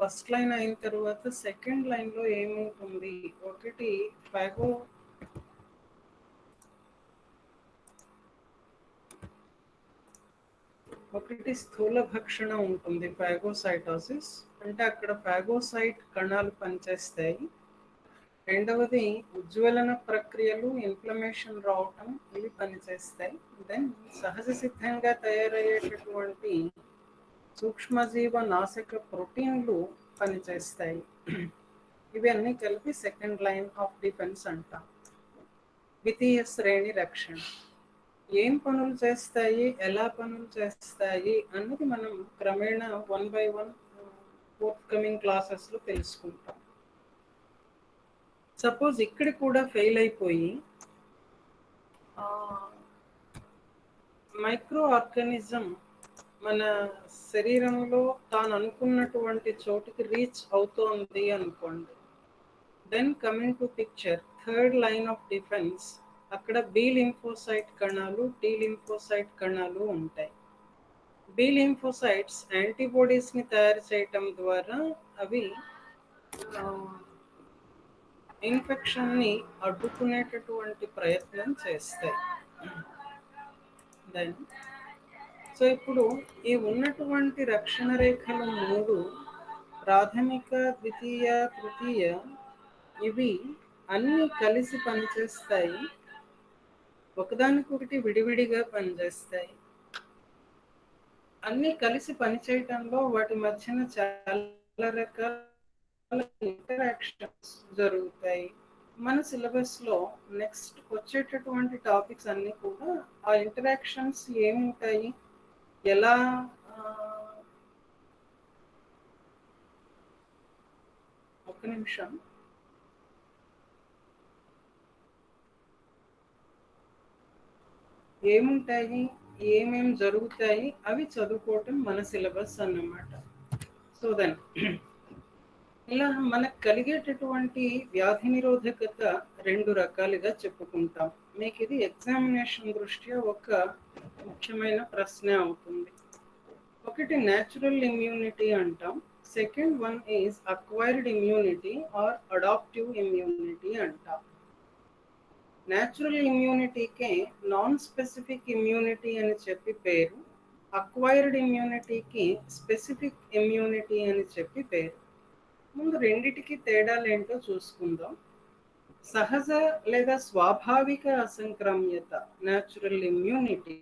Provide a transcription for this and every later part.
First line అయిన తర్వాత second లైన్లో ఏముంటుంది? ఒకటి స్థూల భక్షణ ఉంటుంది, ఫాగోసైటోసిస్ అంటే అక్కడ ఫాగోసైట్ కణాలు పనిచేస్తాయి. రెండవది ఉజ్వలన ప్రక్రియలు, ఇన్ఫ్లమేషన్ రావటం, ఇవి పనిచేస్తాయి. దెన్ సహజ సిద్ధంగా తయారయ్యేటటువంటి సూక్ష్మజీవ నాశక ప్రోటీన్లు పనిచేస్తాయి. ఇవన్నీ కలిపి సెకండ్ లైన్ ఆఫ్ డిఫెన్స్ అంటాం. ద్వితీయ శ్రేణి రక్షణ ఏం పనులు చేస్తాయి, ఎలా పనులు చేస్తాయి అన్నది మనం క్రమేణా 1 by 1 ఫోర్త్ కమింగ్ క్లాసెస్లో తెలుసుకుంటాం. సపోజ్ ఇక్కడ కూడా ఫెయిల్ అయిపోయి మైక్రో ఆర్గానిజం మన శరీరంలో తాను అనుకున్నటువంటి చోటుకి రీచ్ అవుతోంది అనుకోండి. Then coming to picture, third line of defence, అక్కడ బి లింఫోసైట్ కణాలు, టీ లింఫోసైట్ కణాలు ఉంటాయి. బి లింఫోసైట్స్ యాంటీబాడీస్ని తయారు చేయటం ద్వారా అవి ఇన్ఫెక్షన్ని అడ్డుకునేటటువంటి ప్రయత్నం చేస్తాయి. దెన్ సో ఇప్పుడు ఈ ఉన్నటువంటి రక్షణ రేఖలు 3 ప్రాథమిక, ద్వితీయ, తృతీయ, ఇవి అన్నీ కలిసి పనిచేస్తాయి, ఒకదానికొకటి విడివిడిగా పనిచేస్తాయి. అన్నీ కలిసి పనిచేయటంలో వాటి మధ్యన చాలా రకాల ఇంటరాక్షన్స్ జరుగుతాయి. మన సిలబస్లో నెక్స్ట్ వచ్చేటటువంటి టాపిక్స్ అన్నీ కూడా ఆ ఇంటరాక్షన్స్ ఏముంటాయి, ఎలా ఒక్క నిమిషం, ఏముంటాయి, ఏమేం జరుగుతాయి అవి చదువుకోవటం మన సిలబస్ అన్నమాట. సో దెన్ ఇలా మనకు కలిగేటటువంటి వ్యాధి నిరోధకత 2 రకాలుగా చెప్పుకుంటాం. మీకు ఇది ఎగ్జామినేషన్ దృష్ట్యా ఒక ముఖ్యమైన ప్రశ్న అవుతుంది. ఒకటి న్యాచురల్ ఇమ్యూనిటీ అంటాం, second one is acquired immunity are adaptive immunity అంటాం. న్యాచురల్ ఇమ్యూనిటీకే నాన్ స్పెసిఫిక్ ఇమ్యూనిటీ అని చెప్పి పేరు, అక్వైర్డ్ ఇమ్యూనిటీకి స్పెసిఫిక్ ఇమ్యూనిటీ అని చెప్పి పేరు. ముందు రెండిటికి తేడాలేంటో చూసుకుందాం. సహజ లేదా స్వాభావిక అసంక్రామ్యత, న్యాచురల్ ఇమ్యూనిటీ,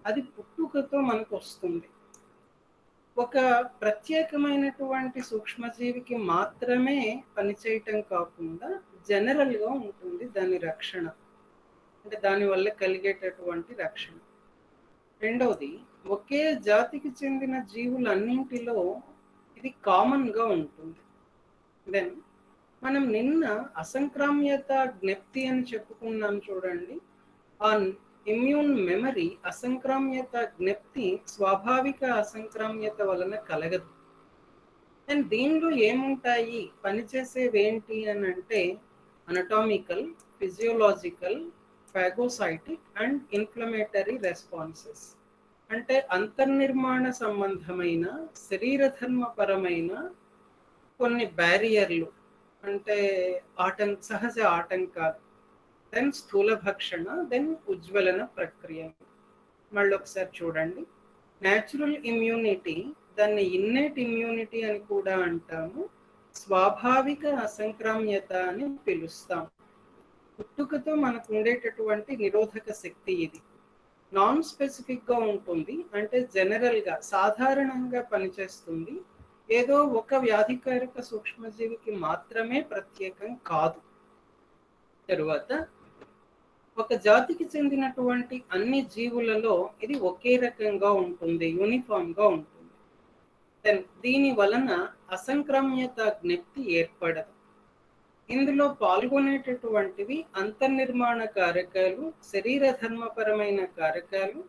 అది పుట్టుకతో మనకు వస్తుంది. ఒక ప్రత్యేకమైనటువంటి సూక్ష్మజీవికి మాత్రమే పనిచేయటం కాకుండా జనరల్గా ఉంటుంది దాని రక్షణ, అంటే దానివల్ల కలిగేటటువంటి రక్షణ. రెండవది, ఒకే జాతికి చెందిన జీవులన్నింటిలో ఇది కామన్గా ఉంటుంది. దెన్ మనం నిన్న అసంక్రామ్యత జ్ఞప్తి అని చెప్పుకున్నాం చూడండి. ఆ ఇమ్యూన్ మెమరీ, అసంక్రామ్యత జ్ఞప్తి స్వాభావిక అసంక్రామ్యత వలన కలగదు. అండ్ దీనిలో ఏముంటాయి, పనిచేసేవి ఏంటి అని అంటే anatomical, physiological, phagocytic and inflammatory responses. అంటే అంతర్నిర్మాణ సంబంధమైన, శరీరధర్మపరమైన కొన్ని బ్యారియర్లు, అంటే సహజ ఆటంకాలు. దెన్ స్థూల భక్షణ, దెన్ ఉజ్వలన ప్రక్రియ. మళ్ళీ ఒకసారి చూడండి, న్యాచురల్ ఇమ్యూనిటీ, దాన్ని ఇన్నేట్ ఇమ్యూనిటీ అని కూడా అంటాము, స్వాభావిక అసంక్రామ్యత అని పిలుస్తాం. పుట్టుకతో మనకు ఉండేటటువంటి నిరోధక శక్తి ఇది. నాన్ స్పెసిఫిక్గా ఉంటుంది, అంటే జనరల్గా సాధారణంగా పనిచేస్తుంది, ఏదో ఒక వ్యాధికారక సూక్ష్మజీవికి మాత్రమే ప్రత్యేకం కాదు. తరువాత ఒక జాతికి చెందినటువంటి అన్ని జీవులలో ఇది ఒకే రకంగా ఉంటుంది, యూనిఫామ్గా ఉంటుంది. దీని వలన అసంక్రామ్యత జ్ఞప్తి ఏర్పడదు. ఇందులో పాల్గొనేటటువంటివి అంతర్నిర్మాణ కారకాలు, శరీర ధర్మపరమైన కారకాలు,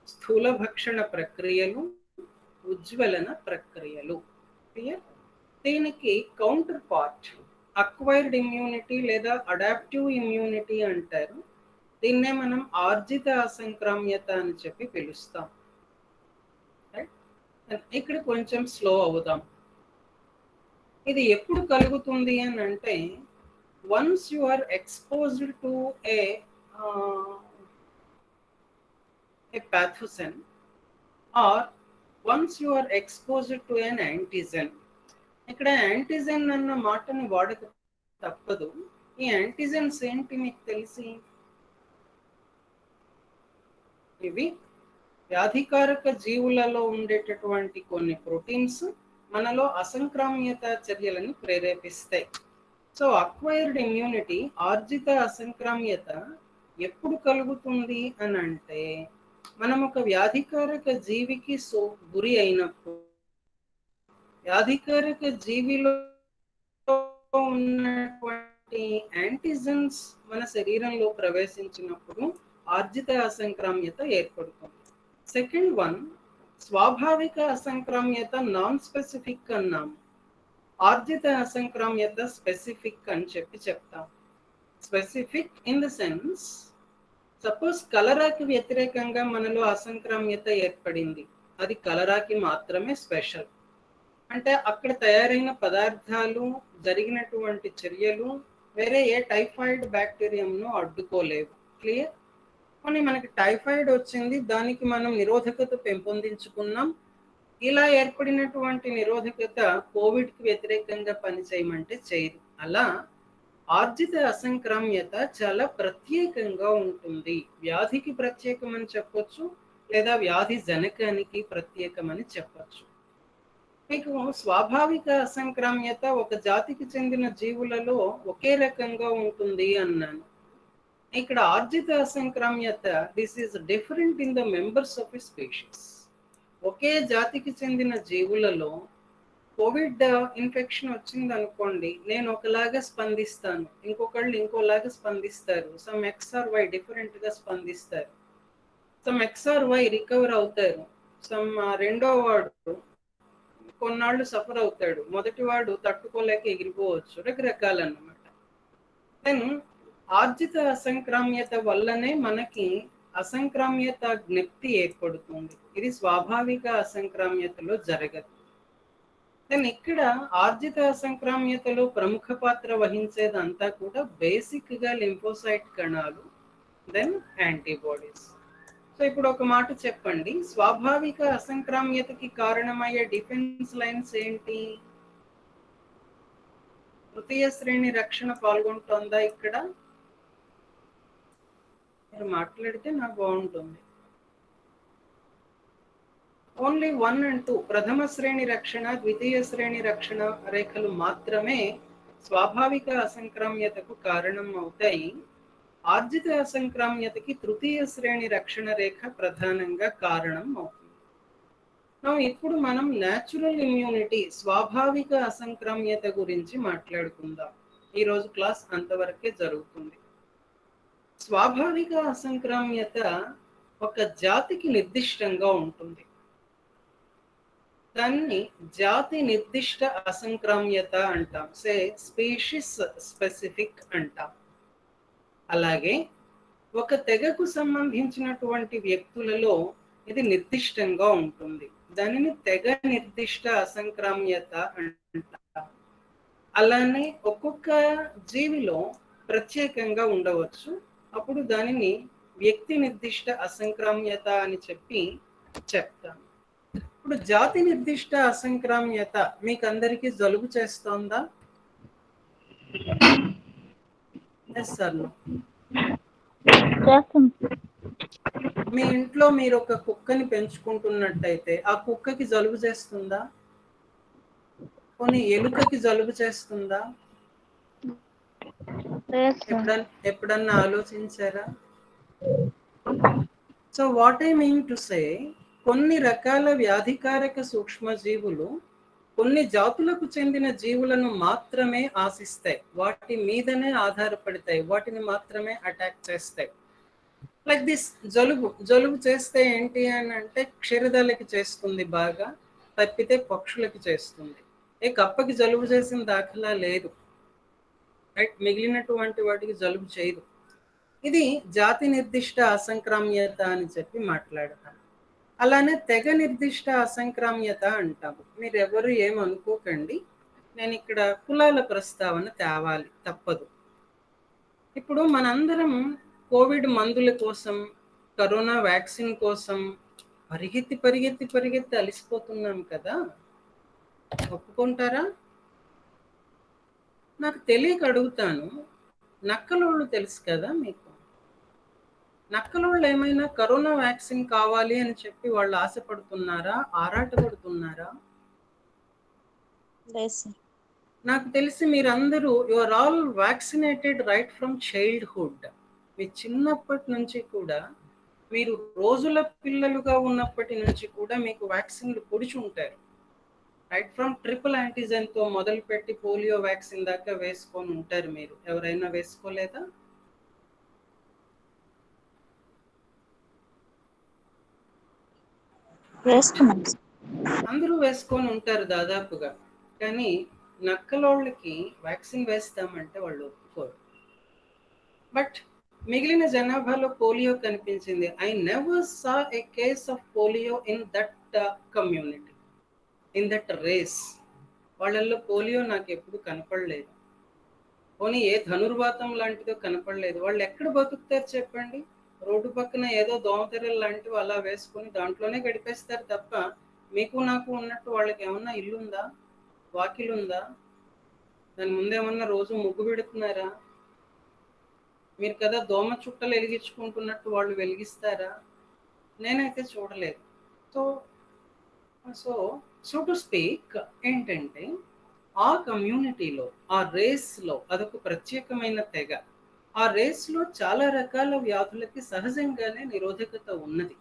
స్థూల భక్షణ ప్రక్రియలు, ఉజ్వలన ప్రక్రియలు. దీనికి కౌంటర్ పార్ట్ అక్వైర్డ్ ఇమ్యూనిటీ లేదా అడాప్టివ్ ఇమ్యూనిటీ అంటారు. దీన్నే మనం ఆర్జిత అసంక్రామ్యత అని చెప్పి పిలుస్తాం. ఇక్కడ కొంచెం స్లో అవుదాం. ఇది ఎప్పుడు కలుగుతుంది అని అంటే, once you are exposed to a pathogen or once you are exposed to an antigen. ఇక్కడ యాంటీజెన్ అన్న మాటని వాడక తప్పదు. ఈ యాంటీజెన్స్ ఏంటి మీకు తెలిసి? ఇవి వ్యాధికారక జీవులలో ఉండేటటువంటి కొన్ని ప్రోటీన్స్ మనలో అసంక్రామ్యత చర్యలను ప్రేరేపిస్తాయి. సో అక్వైర్డ్ ఇమ్యూనిటీ, ఆర్జిత అసంక్రామ్యత ఎప్పుడు కలుగుతుంది అని అంటే, మనం ఒక వ్యాధికారక జీవికి గురి అయినప్పుడు, వ్యాధికారక జీవిలో ఉన్నటువంటి యాంటీజెన్స్ మన శరీరంలో ప్రవేశించినప్పుడు ఆర్జిత అసంక్రామ్యత ఏర్పడుతుంది. సెకండ్ వన్, స్వాభావిక అసంక్రామ్యత నాన్ స్పెసిఫిక్ అన్నాము. ఆర్జిత అసంక్రామ్యత స్పెసిఫిక్ అని చెప్తాం. Specific in the sense, suppose కలరాకి వ్యతిరేకంగా మనలో అసంక్రామ్యత ఏర్పడింది, అది కలరాకి మాత్రమే స్పెషల్. అంటే అక్కడ తయారైన పదార్థాలు, జరిగినటువంటి చర్యలు వేరే ఏ టైఫాయిడ్ బ్యాక్టీరియంను అడ్డుకోలేవు. క్లియర్? కానీ మనకి టైఫాయిడ్ వచ్చింది, దానికి మనం నిరోధకత పెంపొందించుకున్నాం. ఇలా ఏర్పడినటువంటి నిరోధకత కోవిడ్కి వ్యతిరేకంగా పనిచేయమంటే చేయదు. అలా ఆర్జిత అసంక్రామ్యత చాలా ప్రత్యేకంగా ఉంటుంది. వ్యాధికి ప్రత్యేకమని చెప్పొచ్చు, లేదా వ్యాధి జనకానికి ప్రత్యేకమని చెప్పొచ్చు. మీకు స్వాభావిక అసంక్రామ్యత ఒక జాతికి చెందిన జీవులలో ఒకే రకంగా ఉంటుంది అన్నాను. ఇక్కడ ఆర్జిత అసంక్రామ్యత, this is different in the members of a species. ఒకే జాతికి చెందిన జీవులలో కోవిడ్ ఇన్ఫెక్షన్ వచ్చింది అనుకోండి, నేను ఒకలాగా స్పందిస్తాను, ఇంకొకళ్ళు ఇంకోలాగా స్పందిస్తారు. సమ్ ఎక్స్ ఆర్ వై డిఫరెంట్గా స్పందిస్తారు. Some x or y recover అవుతారు. సమ్ రెండో వాడు కొన్నాళ్ళు సఫర్ అవుతాడు, మొదటి వాడు తట్టుకోలేక ఎగిరిపోవచ్చు. రకరకాలన్నమాట. దెన్ ఆర్జిత అసంక్రామ్యత వల్లనే మనకి అసంక్రామ్యత జ్ఞప్తి ఏర్పడుతుంది. ఇది స్వాభావిక అసంక్రామ్యతలో జరగదు. దెన్ ఇక్కడ ఆర్జిత అసంక్రామ్యతలో ప్రముఖ పాత్ర వహించేదంతా కూడా బేసిక్ గా లింఫోసైట్ కణాలు, దెన్ యాంటీబాడీస్. సో ఇప్పుడు ఒక మాట చెప్పండి, స్వాభావిక అసంక్రామ్యతకి కారణమయ్యే డిఫెన్స్ లైన్స్ ఏంటి? తృతీయ శ్రేణి రక్షణ పాల్గొంటుందా ఇక్కడ? మీరు మాట్లాడితే నాకు బాగుంటుంది. ఓన్లీ 1 and 2, ప్రథమ శ్రేణి రక్షణ, ద్వితీయ శ్రేణి రక్షణ రేఖలు మాత్రమే స్వాభావిక అసంక్రామ్యతకు కారణం అవుతాయి. ఆర్జిత అసంక్రామ్యతకి తృతీయ శ్రేణి రక్షణ రేఖ ప్రధానంగా కారణం అవుతుంది. ఇప్పుడు మనం న్యాచురల్ ఇమ్యూనిటీ, స్వాభావిక అసంక్రామ్యత గురించి మాట్లాడుకుందాం. ఈరోజు క్లాస్ అంతవరకే జరుగుతుంది. స్వాభావిక అసంక్రామ్యత ఒక జాతికి నిర్దిష్టంగా ఉంటుంది. దాన్ని జాతి నిర్దిష్ట అసంక్రామ్యత అంటాం. సే స్పీషీస్ స్పెసిఫిక్ అంటాం. అలాగే ఒక తెగకు సంబంధించినటువంటి వ్యక్తులలో ఇది నిర్దిష్టంగా ఉంటుంది. దానిని తెగ నిర్దిష్ట అసంక్రామ్యత అంటాం. అలానే ఒక్కొక్క జీవిలో ప్రత్యేకంగా ఉండవచ్చు, అప్పుడు దానిని వ్యక్తి నిర్దిష్ట అసంక్రామ్యత అని చెప్తాం. ఇప్పుడు జాతి నిర్దిష్ట అసంక్రామ్యత మీకు అందరికీ జలుబు చేస్తోందా? మీ ఇంట్లో మీరు ఒక కుక్కని పెంచుకుంటున్నట్టయితే ఆ కుక్కకి జలుబు చేస్తుందా? కొన్ని ఎలుకకి జలుబు చేస్తుందా? ఎప్పుడన్నా ఆలోచించారా? So what I mean to say, కొన్ని రకాల వ్యాధికారక సూక్ష్మజీవులు కొన్ని జాతులకు చెందిన జీవులను మాత్రమే ఆశిస్తాయి, వాటి మీదనే ఆధారపడతాయి, వాటిని మాత్రమే అటాక్ చేస్తాయి. లైక్ దిస్ జలుబు చేస్తే ఏంటి అని అంటే క్షీరదాలకి చేస్తుంది బాగా, తప్పితే పక్షులకి చేస్తుంది. కప్పకి జలుబు చేసిన దాఖలా లేదు, రైట్? మిగిలినటువంటి వాటికి జలుబు చేయదు. ఇది జాతి నిర్దిష్ట అసంక్రామ్యత అని చెప్పి మాట్లాడతాం. అలానే తెగ నిర్దిష్ట అసంక్రామ్యత అంటాము. మీరెవరు ఏమనుకోకండి, నేను ఇక్కడ కులాల ప్రస్తావన తేవాలి, తప్పదు. ఇప్పుడు మనందరం కోవిడ్ మందుల కోసం, కరోనా వ్యాక్సిన్ కోసం పరిగెత్తి అలసిపోతున్నాం కదా, ఒప్పుకుంటారా? నాకు తెలియక అడుగుతాను, నక్కలోళ్ళు తెలుసు కదా మీకు, నక్కలోళ్ళు ఏమైనా కరోనా వ్యాక్సిన్ కావాలి అని చెప్పి వాళ్ళు ఆశపడుతున్నారా, ఆరాటపడుతున్నారా? నాకు తెలిసి మీరందరూ you are all vaccinated right from childhood. మీ చిన్నప్పటి నుంచి కూడా, మీరు రోజుల పిల్లలుగా ఉన్నప్పటి నుంచి కూడా మీకు వ్యాక్సిన్లు పొడిచి ఉంటారు. రైట్ ఫ్రమ్ ట్రిపుల్ యాంటీజెన్తో మొదలుపెట్టి పోలియో వ్యాక్సిన్ దాకా వేసుకొని ఉంటారు. మీరు ఎవరైనా వేసుకోలేదా? అందరూ వేసుకొని ఉంటారు దాదాపుగా. కానీ నక్కలోళ్ళకి వ్యాక్సిన్ వేస్తామంటే వాళ్ళు ఒప్పుకోరు. బట్ మిగిలిన జనాభాలో పోలియో కనిపించింది. I never saw a case of polio in that community, in that race. వాళ్ళల్లో పోలియో నాకు ఎప్పుడు కనపడలేదు. పోనీ ఏ ధనుర్వాతం లాంటిదో కనపడలేదు. వాళ్ళు ఎక్కడ బతుకుతారు చెప్పండి? రోడ్డు పక్కన ఏదో దోమతెరలు లాంటివి అలా వేసుకొని దాంట్లోనే గడిపేస్తారు తప్ప, మీకు నాకు ఉన్నట్టు వాళ్ళకి ఏమన్నా ఇల్లుందా, వాకిలుందా? దాని ముందేమన్నా రోజు ముగ్గు పెడుతున్నారా? మీరు కదా దోమ చుట్టలు వెలిగించుకుంటున్నట్టు వాళ్ళు వెలిగిస్తారా? నేనైతే చూడలేదు. So so so to speak ఏంటంటే, ఆ కమ్యూనిటీలో, ఆ రేస్లో అదొక ప్రత్యేకమైన తెగ. ఆ రేస్లో చాలా రకాల వ్యాధులకి సహజంగానే నిరోధకత ఉన్నది.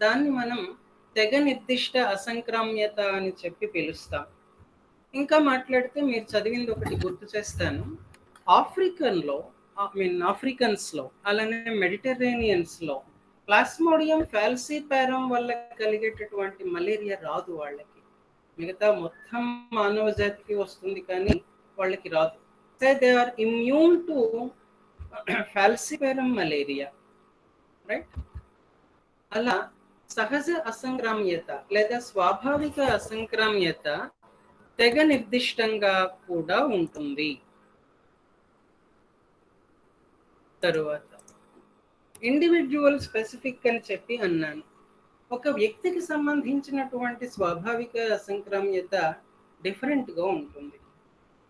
దాన్ని మనం తెగ నిర్దిష్ట అసంక్రామ్యత అని చెప్పి పిలుస్తాం. ఇంకా మాట్లాడితే మీరు చదివింది ఒకటి గుర్తు చేస్తాను. ఆఫ్రికన్స్లో అలానే మెడిటరేనియన్స్లో ప్లాస్మోడియం ఫాల్సిపారం వల్ల కలిగేటటువంటి మలేరియా రాదు వాళ్ళకి. మిగతా మొత్తం మానవ జాతికి వస్తుంది కానీ వాళ్ళకి రాదు. So they are immune to falciparum malaria, right? అలా సహజ అసంక్రామ్యత లేదా స్వాభావిక అసంక్రామ్యత తెగ నిర్దిష్టంగా కూడా ఉంటుంది. తరువాత ఇండివిజువల్ స్పెసిఫిక్ అని చెప్పి అన్నాను. ఒక వ్యక్తికి సంబంధించినటువంటి స్వాభావిక అసంక్రామ్యత డిఫరెంట్గా ఉంటుంది.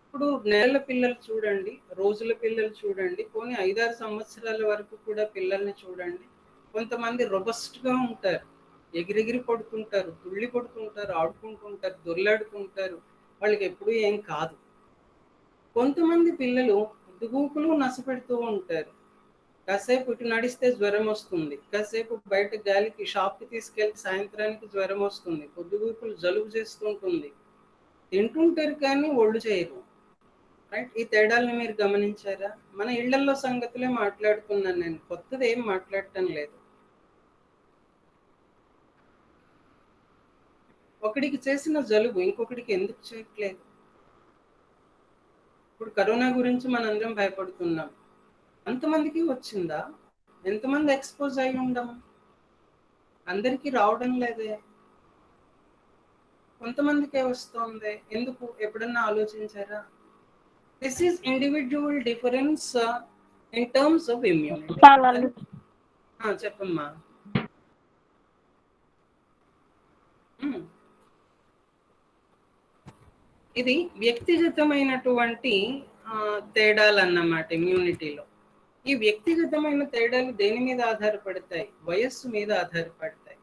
ఇప్పుడు నెలల పిల్లలు చూడండి, రోజుల పిల్లలు చూడండి, పోనీ 5-6 సంవత్సరాల వరకు కూడా పిల్లల్ని చూడండి. కొంతమంది రొబస్ట్గా ఉంటారు, ఎగిరెగిరి పడుతుంటారు, తుళ్ళి పడుతుంటారు, ఆడుకుంటుంటారు, దొర్లాడుతుంటారు, వాళ్ళకి ఎప్పుడూ ఏం కాదు. కొంతమంది పిల్లలు ఉద్దుగూకులు నసపెడుతూ ఉంటారు. కాసేపు ఇటు నడిస్తే జ్వరం వస్తుంది, కాసేపు బయట గాలికి షాప్కి తీసుకెళ్తే సాయంత్రానికి జ్వరం వస్తుంది, పొద్దుగూకులు జలుబు చేస్తుంటుంది. తింటుంటారు కానీ ఒళ్ళు చేయరు, రైట్? ఈ తేడాలను మీరు గమనించారా? మన ఇళ్లలో సంగతులే మాట్లాడుతున్నాను నేను, కొత్తది ఏం మాట్లాడటం లేదు. ఒకడికి చేసిన జలుబు ఇంకొకడికి ఎందుకు చేయట్లేదు? ఇప్పుడు కరోనా గురించి మనందరం భయపడుతున్నాం. అంతమందికి వచ్చిందా? ఎంతమంది ఎక్స్పోజ్ అయి ఉండం? అందరికీ రావడం లేదే, కొంతమందికే వస్తుంది. ఎందుకు? ఎప్పుడన్నా ఆలోచించారా? This is individual difference in terms of immunity. చెప్పమ్మా. ఇది వ్యక్తిగతమైనటువంటి తేడాలు అన్నమాట ఇమ్యూనిటీలో. ఈ వ్యక్తిగతమైన తేడాలు దేని మీద ఆధారపడతాయి? వయస్సు మీద ఆధారపడతాయి.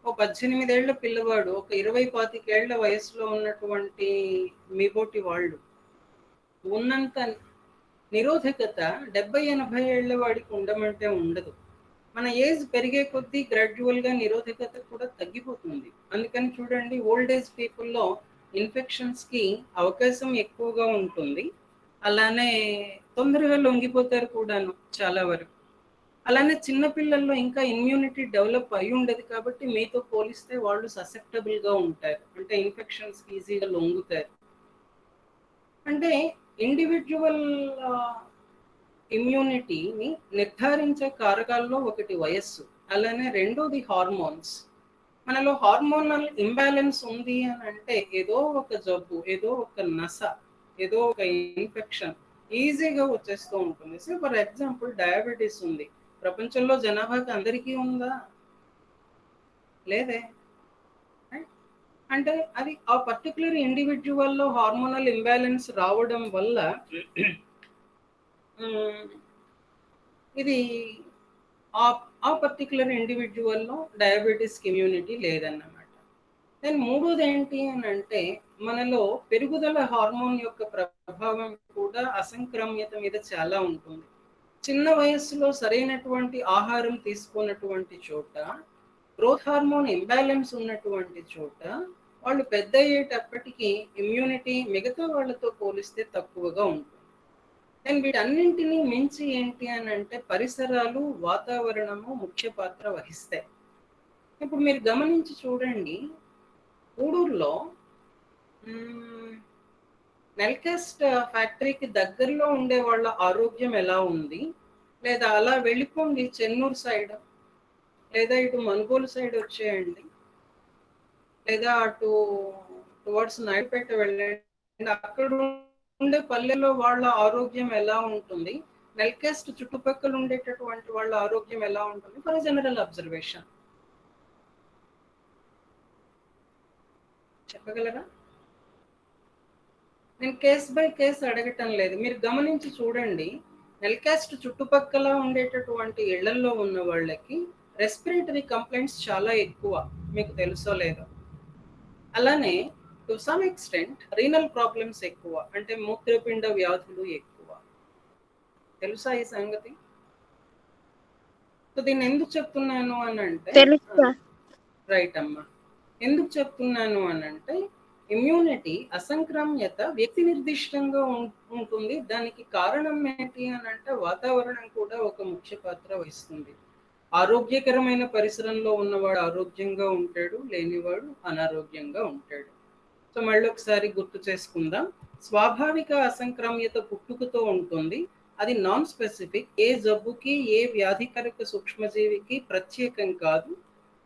ఓ 18 ఏళ్ల పిల్లవాడు ఒక 20-25 ఏళ్ల వయసులో ఉన్నటువంటి మీబోటి వాళ్ళు ఉన్నంత నిరోధకత 70-80 ఏళ్ల వాడికి ఉండమంటే ఉండదు. మన ఏజ్ పెరిగే కొద్దీ గ్రాడ్యువల్గా నిరోధకత కూడా తగ్గిపోతుంది. అందుకని చూడండి, ఓల్డ్ ఏజ్ పీపుల్లో ఇన్ఫెక్షన్స్కి అవకాశం ఎక్కువగా ఉంటుంది. అలానే తొందరగా లొంగిపోతారు కూడాను చాలా వరకు. అలానే చిన్నపిల్లల్లో ఇంకా ఇమ్యూనిటీ డెవలప్ అయి ఉండదు కాబట్టి మీతో పోలిస్తే వాళ్ళు ససెప్టబుల్గా ఉంటారు, అంటే ఇన్ఫెక్షన్స్కి ఈజీగా లొంగుతారు. అంటే ఇండివిజువల్ ఇమ్యూనిటీని నిర్ధారించే కారకాల్లో ఒకటి వయస్సు, అలానే రెండోది హార్మోన్స్. మనలో హార్మోనల్ ఇంబ్యాలెన్స్ ఉంది అని అంటే ఏదో ఒక జబ్బు, ఏదో ఒక నస, ఏదో ఒక ఇన్ఫెక్షన్ ఈజీగా వచ్చేస్తూ ఉంటుంది. సో ఫర్ ఎగ్జాంపుల్ డయాబెటీస్ ఉంది, ప్రపంచంలో జనాభాకి అందరికీ ఉందా? లేదే. అంటే అది ఆ పర్టికులర్ ఇండివిజువల్లో హార్మోనల్ ఇంబ్యాలెన్స్ రావడం వల్ల ఇది ఆ పర్టికులర్ ఇండివిజువల్లో డయాబెటీస్కి ఇమ్యూనిటీ లేదన్నమాట. దెన్ మూడోది ఏంటి అని అంటే మనలో పెరుగుదల హార్మోన్ యొక్క ప్రభావం కూడా అసంక్రమ్యత మీద చాలా ఉంటుంది. చిన్న వయస్సులో సరైనటువంటి ఆహారం తీసుకున్నటువంటి చోట, గ్రోత్ హార్మోన్ ఇంబ్యాలెన్స్ ఉన్నటువంటి చోట వాళ్ళు పెద్ద అయ్యేటప్పటికీ ఇమ్యూనిటీ మిగతా వాళ్ళతో పోలిస్తే తక్కువగా ఉంటుంది. అండ్ వీటన్నింటినీ మించి ఏంటి అని అంటే పరిసరాలు, వాతావరణము ముఖ్య పాత్ర వహిస్తాయి. ఇప్పుడు మీరు గమనించి చూడండి, గూడూరులో నెల్కాస్ట్ ఫ్యాక్టరీకి దగ్గరలో ఉండే వాళ్ళ ఆరోగ్యం ఎలా ఉంది, లేదా అలా వెళ్ళిపోండి చెన్నూరు సైడ్, లేదా ఇటు మనుగోలు సైడ్ వచ్చేయండి, లేదా అటు టువర్డ్స్ నాయుడుపేట వెళ్ళండి, అక్కడ ఉండే పల్లెల్లో వాళ్ళ ఆరోగ్యం ఎలా ఉంటుంది, నెల్కాస్ట్ చుట్టుపక్కల ఉండేటటువంటి వాళ్ళ ఆరోగ్యం ఎలా ఉంటుంది, ఫర్ జనరల్ అబ్జర్వేషన్ చెప్పగలరా? నేను కేస్ బై కేస్ అడగటం లేదు, మీరు గమనించి చూడండి. నెల్కాస్ట్ చుట్టుపక్కల ఉండేటటువంటి ఇళ్లలో ఉన్న వాళ్ళకి రెస్పిరేటరీ కంప్లైంట్స్ చాలా ఎక్కువ, మీకు తెలుసో లేదో. అలానే to some extent renal problems ఎక్కువ, అంటే మూత్రపిండ వ్యాధులు ఎక్కువ. తెలుసా ఈ సంగతి? సో దీన్ని ఎందుకు చెప్తున్నాను అని అంటే, రైట్ అమ్మా, ఎందుకు చెప్తున్నాను అని అంటే ఇమ్యూనిటీ అసంక్రామ్యత వ్యక్తి నిర్దిష్టంగా ఉంటుంది. దానికి కారణం ఏంటి అని అంటే వాతావరణం కూడా ఒక ముఖ్య పాత్ర వహిస్తుంది. ఆరోగ్యకరమైన పరిసరంలో ఉన్నవాడు ఆరోగ్యంగా ఉంటాడు, లేనివాడు అనారోగ్యంగా ఉంటాడు. సో మళ్ళీ ఒకసారి గుర్తు చేసుకుందాం. స్వాభావిక అసంక్రామ్యత పుట్టుకతో ఉంటుంది, అది నాన్ స్పెసిఫిక్, ఏ జబ్బుకి ఏ వ్యాధికరక సూక్ష్మజీవికి ప్రత్యేకం కాదు,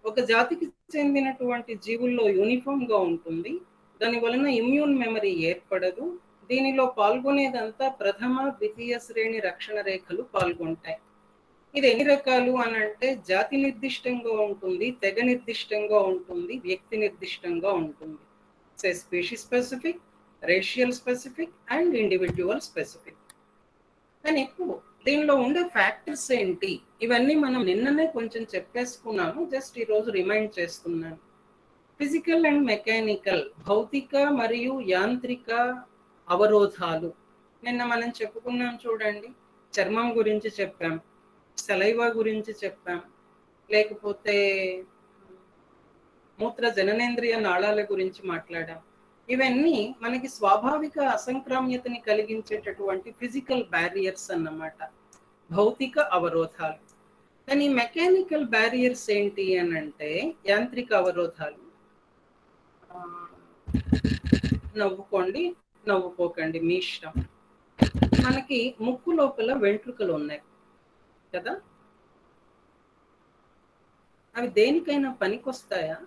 ఒక జాతికి చెందినటువంటి జీవుల్లో యూనిఫామ్ గా ఉంటుంది, దాని వలన ఇమ్యూన్ మెమరీ ఏర్పడదు, దీనిలో పాల్గొనేదంతా ప్రథమ ద్వితీయ శ్రేణి రక్షణ రేఖలు పాల్గొంటాయి. ఇది ఎన్ని రకాలు అని అంటే జాతి నిర్దిష్టంగా ఉంటుంది, తెగ నిర్దిష్టంగా ఉంటుంది, వ్యక్తి నిర్దిష్టంగా ఉంటుంది. Species specific, racial specific and individual specific. కానీ ఇప్పుడు దీనిలో ఉండే ఫ్యాక్టర్స్ ఏంటి, ఇవన్నీ మనం నిన్ననే కొంచెం చెప్పేసుకున్నాము, జస్ట్ ఈరోజు రిమైండ్ చేస్తున్నాను. ఫిజికల్ అండ్ మెకానికల్, భౌతిక మరియు యాంత్రిక అవరోధాలు నిన్న మనం చెప్పుకున్నాం చూడండి. చర్మం గురించి చెప్పాం, సలైవా గురించి చెప్పాం, లేకపోతే మూత్ర జననేంద్రియ నాళాల గురించి మాట్లాడాం. ఇవన్నీ మనకి స్వాభావిక అసంక్రామ్యతని కలిగించేటటువంటి ఫిజికల్ బ్యారియర్స్ అన్నమాట, భౌతిక అవరోధాలు. కానీ మెకానికల్ బ్యారియర్స్ ఏంటి అని అంటే యాంత్రిక అవరోధాలు. నవ్వుకోండి, నవ్వుకోకండి, మీ ఇష్టం. మనకి ముక్కు లోపల వెంట్రుకలు ఉన్నాయి కదా, అవి దేనికైనా పనికొస్తాయా?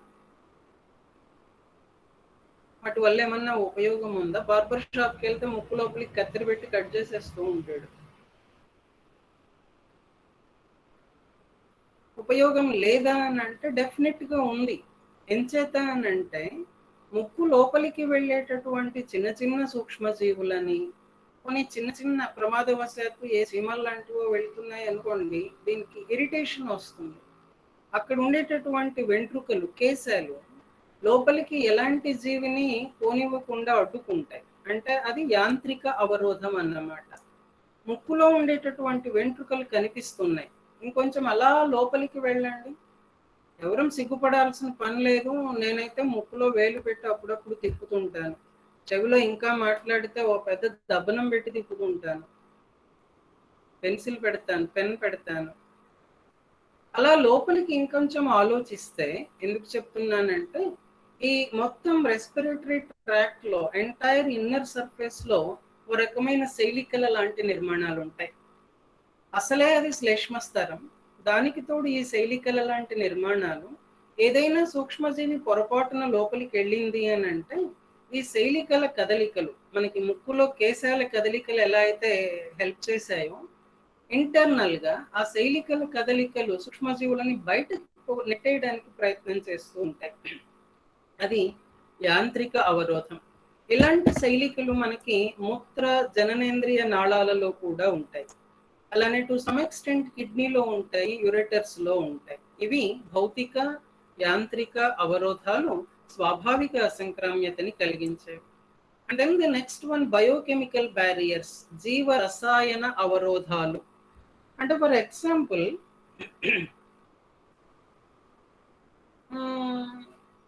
వాటి వల్ల ఏమన్నా ఉపయోగం ఉందా? బార్బర్ షాప్కి వెళ్తే ముక్కు లోపలికి కత్తిరి పెట్టి కట్ చేసేస్తూ ఉంటాడు. ఉపయోగం లేదా అని అంటే డెఫినెట్ గా ఉంది. ఎంచేత అని అంటే ముక్కు లోపలికి వెళ్ళేటటువంటి చిన్న చిన్న సూక్ష్మజీవులని, కొన్ని చిన్న చిన్న ప్రమాదవశాత్తు ఏ చీమలు లాంటివో వెళ్తున్నాయి అనుకోండి, దీనికి ఇరిటేషన్ వస్తుంది. అక్కడ ఉండేటటువంటి వెంట్రుకలు, కేశాలు లోపలికి ఎలాంటి జీవిని పోనివ్వకుండా అడ్డుకుంటాయి. అంటే అది యాంత్రిక అవరోధం అన్నమాట. ముక్కులో ఉండేటటువంటి వెంట్రుకలు కనిపిస్తున్నాయి, ఇంకొంచెం అలా లోపలికి వెళ్ళండి, ఎవరం సిగ్గుపడాల్సిన పని లేదు. నేనైతే ముక్కులో వేలు పెట్టి అప్పుడప్పుడు తిప్పుతుంటాను, చెవిలో ఇంకా మాట్లాడితే ఓ పెద్ద దబ్బనం పెట్టి తిప్పుతుంటాను, పెన్సిల్ పెడతాను, పెన్ పెడతాను. అలా లోపలికి ఇంకొంచెం ఆలోచిస్తే, ఎందుకు చెప్తున్నానంటే ఈ మొత్తం రెస్పిరేటరీ ట్రాక్ట్ లో ఎంటైర్ ఇన్నర్ సర్ఫేస్ లో ఓ రకమైన శైలికల లాంటి నిర్మాణాలు ఉంటాయి. అసలే అది శ్లేష్మస్తరం, దానికి తోడు ఈ శైలికల లాంటి నిర్మాణాలు ఏదైనా సూక్ష్మజీవి పొరపాటున లోపలికి వెళ్ళింది అని అంటే ఈ శైలికల కదలికలు, మనకి ముక్కులో కేశాల కదలికలు ఎలా అయితే హెల్ప్ చేశాయో, ఇంటర్నల్ గా ఆ శైలికల కదలికలు సూక్ష్మజీవులని బయటకు నెట్టేయడానికి ప్రయత్నం చేస్తూ ఉంటాయి. అది యాంత్రిక అవరోధం. ఇలాంటి శైలికలు మనకి మూత్ర జననేంద్రియ నాళాలలో కూడా ఉంటాయి. అలానే టు సమ్ ఎక్స్టెంట్ కిడ్నీలో ఉంటాయి, యురేటర్స్ లో ఉంటాయి. ఇవి భౌతిక యాంత్రిక అవరోధాలు స్వాభావిక అసంక్రామ్యతని కలిగించేవి. And then the next one biochemical barriers, జీవ రసాయన అవరోధాలు. అంటే ఫర్ ఎగ్జాంపుల్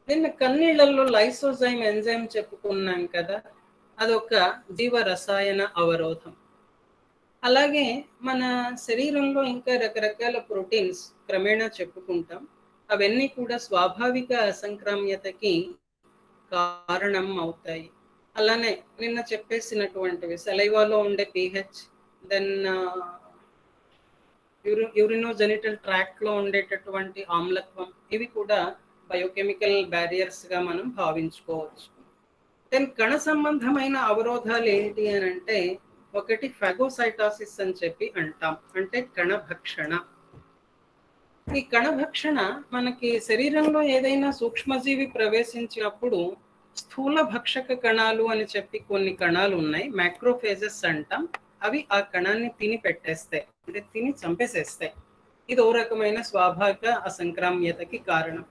నిన్న కన్నీళ్లలో లైసోజైమ్ ఎంజైమ్ చెప్పుకున్నాం కదా, అదొక జీవ రసాయన అవరోధం. అలాగే మన శరీరంలో ఇంకా రకరకాల ప్రోటీన్స్ క్రమేణా చెప్పుకుంటాం. అవన్నీ కూడా స్వాభావిక అసంక్రామ్యతకి కారణం అవుతాయి. అలానే నిన్న చెప్పేసినటువంటివి సలైవాలో ఉండే పీహెచ్, దెన్ యూరినోజెనిటల్ ట్రాక్ట్ లో ఉండేటటువంటి ఆమ్లత్వం, ఇవి కూడా బయోకెమికల్ బ్యారియర్స్ గా మనం భావించుకోవచ్చు. దెన్ కణ సంబంధమైన అవరోధాలు ఏంటి అని అంటే, ఒకటి ఫాగోసైటాసిస్ అని చెప్పి అంటాం, అంటే కణ భక్షణ. ఈ కణ భక్షణ మనకి శరీరంలో ఏదైనా సూక్ష్మజీవి ప్రవేశించినప్పుడు స్థూల భక్షక కణాలు అని చెప్పి కొన్ని కణాలు ఉన్నాయి, మైక్రోఫేజెస్ అంటాం. అవి ఆ కణాన్ని తిని పెట్టేస్తాయి, అంటే తిని చంపేసేస్తాయి. ఇది ఓ రకమైన స్వాభావిక అసంక్రామ్యతకి కారణం.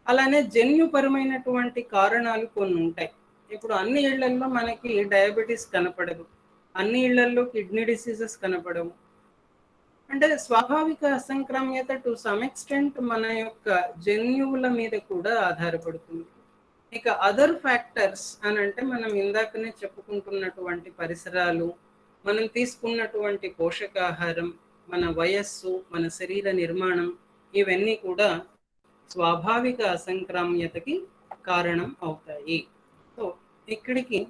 అలానే జన్యుపరమైనటువంటి కారణాలు కొన్ని ఉంటాయి. ఇప్పుడు అన్ని ఇళ్లల్లో మనకి డయాబెటీస్ కనపడదు, అన్ని ఇళ్లల్లో కిడ్నీ డిసీజెస్ కనపడవు. అంటే స్వాభావిక అసంక్రామ్యత టు సమ్ ఎక్స్టెంట్ మన యొక్క జన్యువుల మీద కూడా ఆధారపడుతుంది. ఇక అదర్ ఫ్యాక్టర్స్ అని అంటే మనం ఇందాకనే చెప్పుకుంటున్నటువంటి పరిసరాలు, మనం తీసుకున్నటువంటి పోషకాహారం, మన వయస్సు, మన శరీర నిర్మాణం, ఇవన్నీ కూడా స్వాభావిక అసంక్రామ్యతకి కారణం అవుతాయి. సో ఇక్కడికి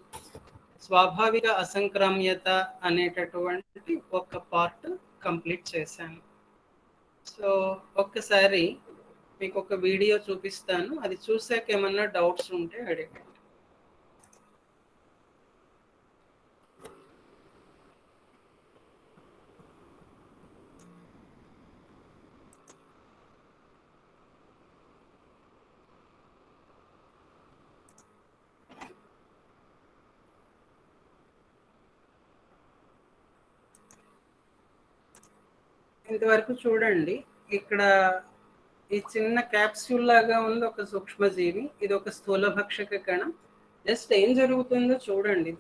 స్వాభావిక అసంక్రామ్యత అనేటటువంటి ఒక పార్ట్ కంప్లీట్ చేశాను. సో ఒక్కసారి మీకు ఒక వీడియో చూపిస్తాను, అది చూసాక ఏమన్నా డౌట్స్ ఉంటే అడగండి. ఇంతవరకు చూడండి, ఇక్కడ ఈ చిన్న క్యాప్సూల్ లాగా ఉంది ఒక సూక్ష్మజీవి, ఇది ఒక స్థూలభక్షక కణం. జస్ట్ ఏం జరుగుతుందో చూడండి,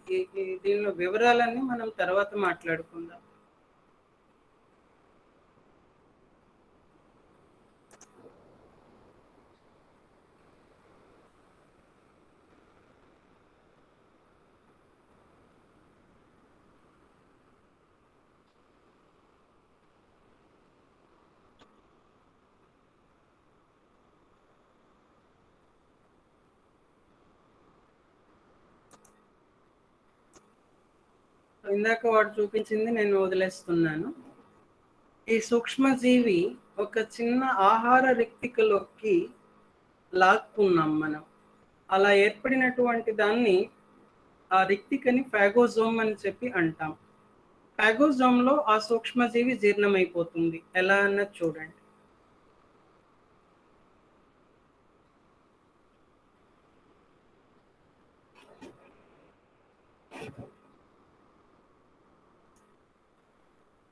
దీనిలో వివరాలన్నీ మనం తర్వాత మాట్లాడుకుందాం. ఇందాక వాడు చూపించింది నేను వదిలేస్తున్నాను. ఈ సూక్ష్మజీవి ఒక చిన్న ఆహార రిక్తికలోకి లాక్కున్నాం మనం. అలా ఏర్పడినటువంటి దాన్ని, ఆ రిక్తికని ఫాగోజోమ్ అని చెప్పి అంటాం. ఫాగోజోమ్లో ఆ సూక్ష్మజీవి జీర్ణమైపోతుంది. ఎలా అన్నది చూడండి.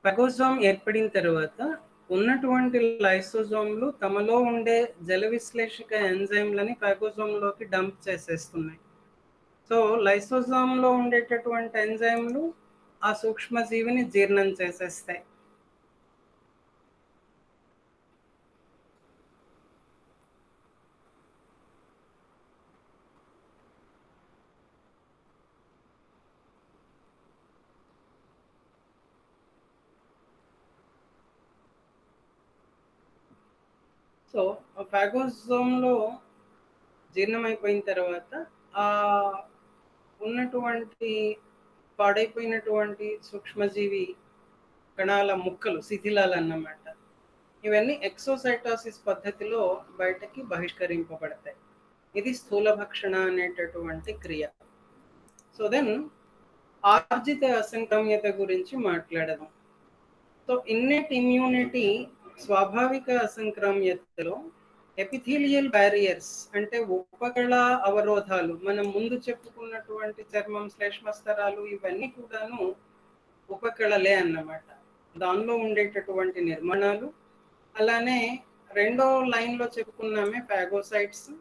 ఫాగోజోమ్ ఏర్పడిన తర్వాత ఉన్నటువంటి లైసోజోమ్లు తమలో ఉండే జల విశ్లేషక ఎంజైమ్లని ఫాగోజోమ్లోకి డంప్ చేసేస్తున్నాయి. సో లైసోజోమ్లో ఉండేటటువంటి ఎంజైమ్లు ఆ సూక్ష్మజీవిని జీర్ణం చేసేస్తాయి. సో ఫాగోజోమ్లో జీర్ణమైపోయిన తర్వాత ఆ ఉన్నటువంటి పాడైపోయినటువంటి సూక్ష్మజీవి కణాల ముక్కలు, శిథిలాలు అన్నమాట, ఇవన్నీ ఎక్సోసైటోసిస్ పద్ధతిలో బయటకి బహిష్కరింపబడతాయి. ఇది స్థూల భక్షణ అనేటటువంటి క్రియ. సో దెన్ ఆర్జిత అసంక్రమ్యత గురించి మాట్లాడదాం. సో ఇన్నెట్ ఇమ్యూనిటీ స్వాభావిక అసంక్రమ్యతలో ఎపిథీలియల్ బ్యారియర్స్ అంటే ఉపకళ అవరోధాలు, మనం ముందు చెప్పుకున్నటువంటి చర్మం, శ్లేష్మస్తరాలు ఇవన్నీ కూడాను ఉపకళలే అన్నమాట. దానిలో ఉండేటటువంటి నిర్మాణాలు, అలానే రెండో లైన్లో చెప్పుకున్నామే ఫాగోసైట్స్,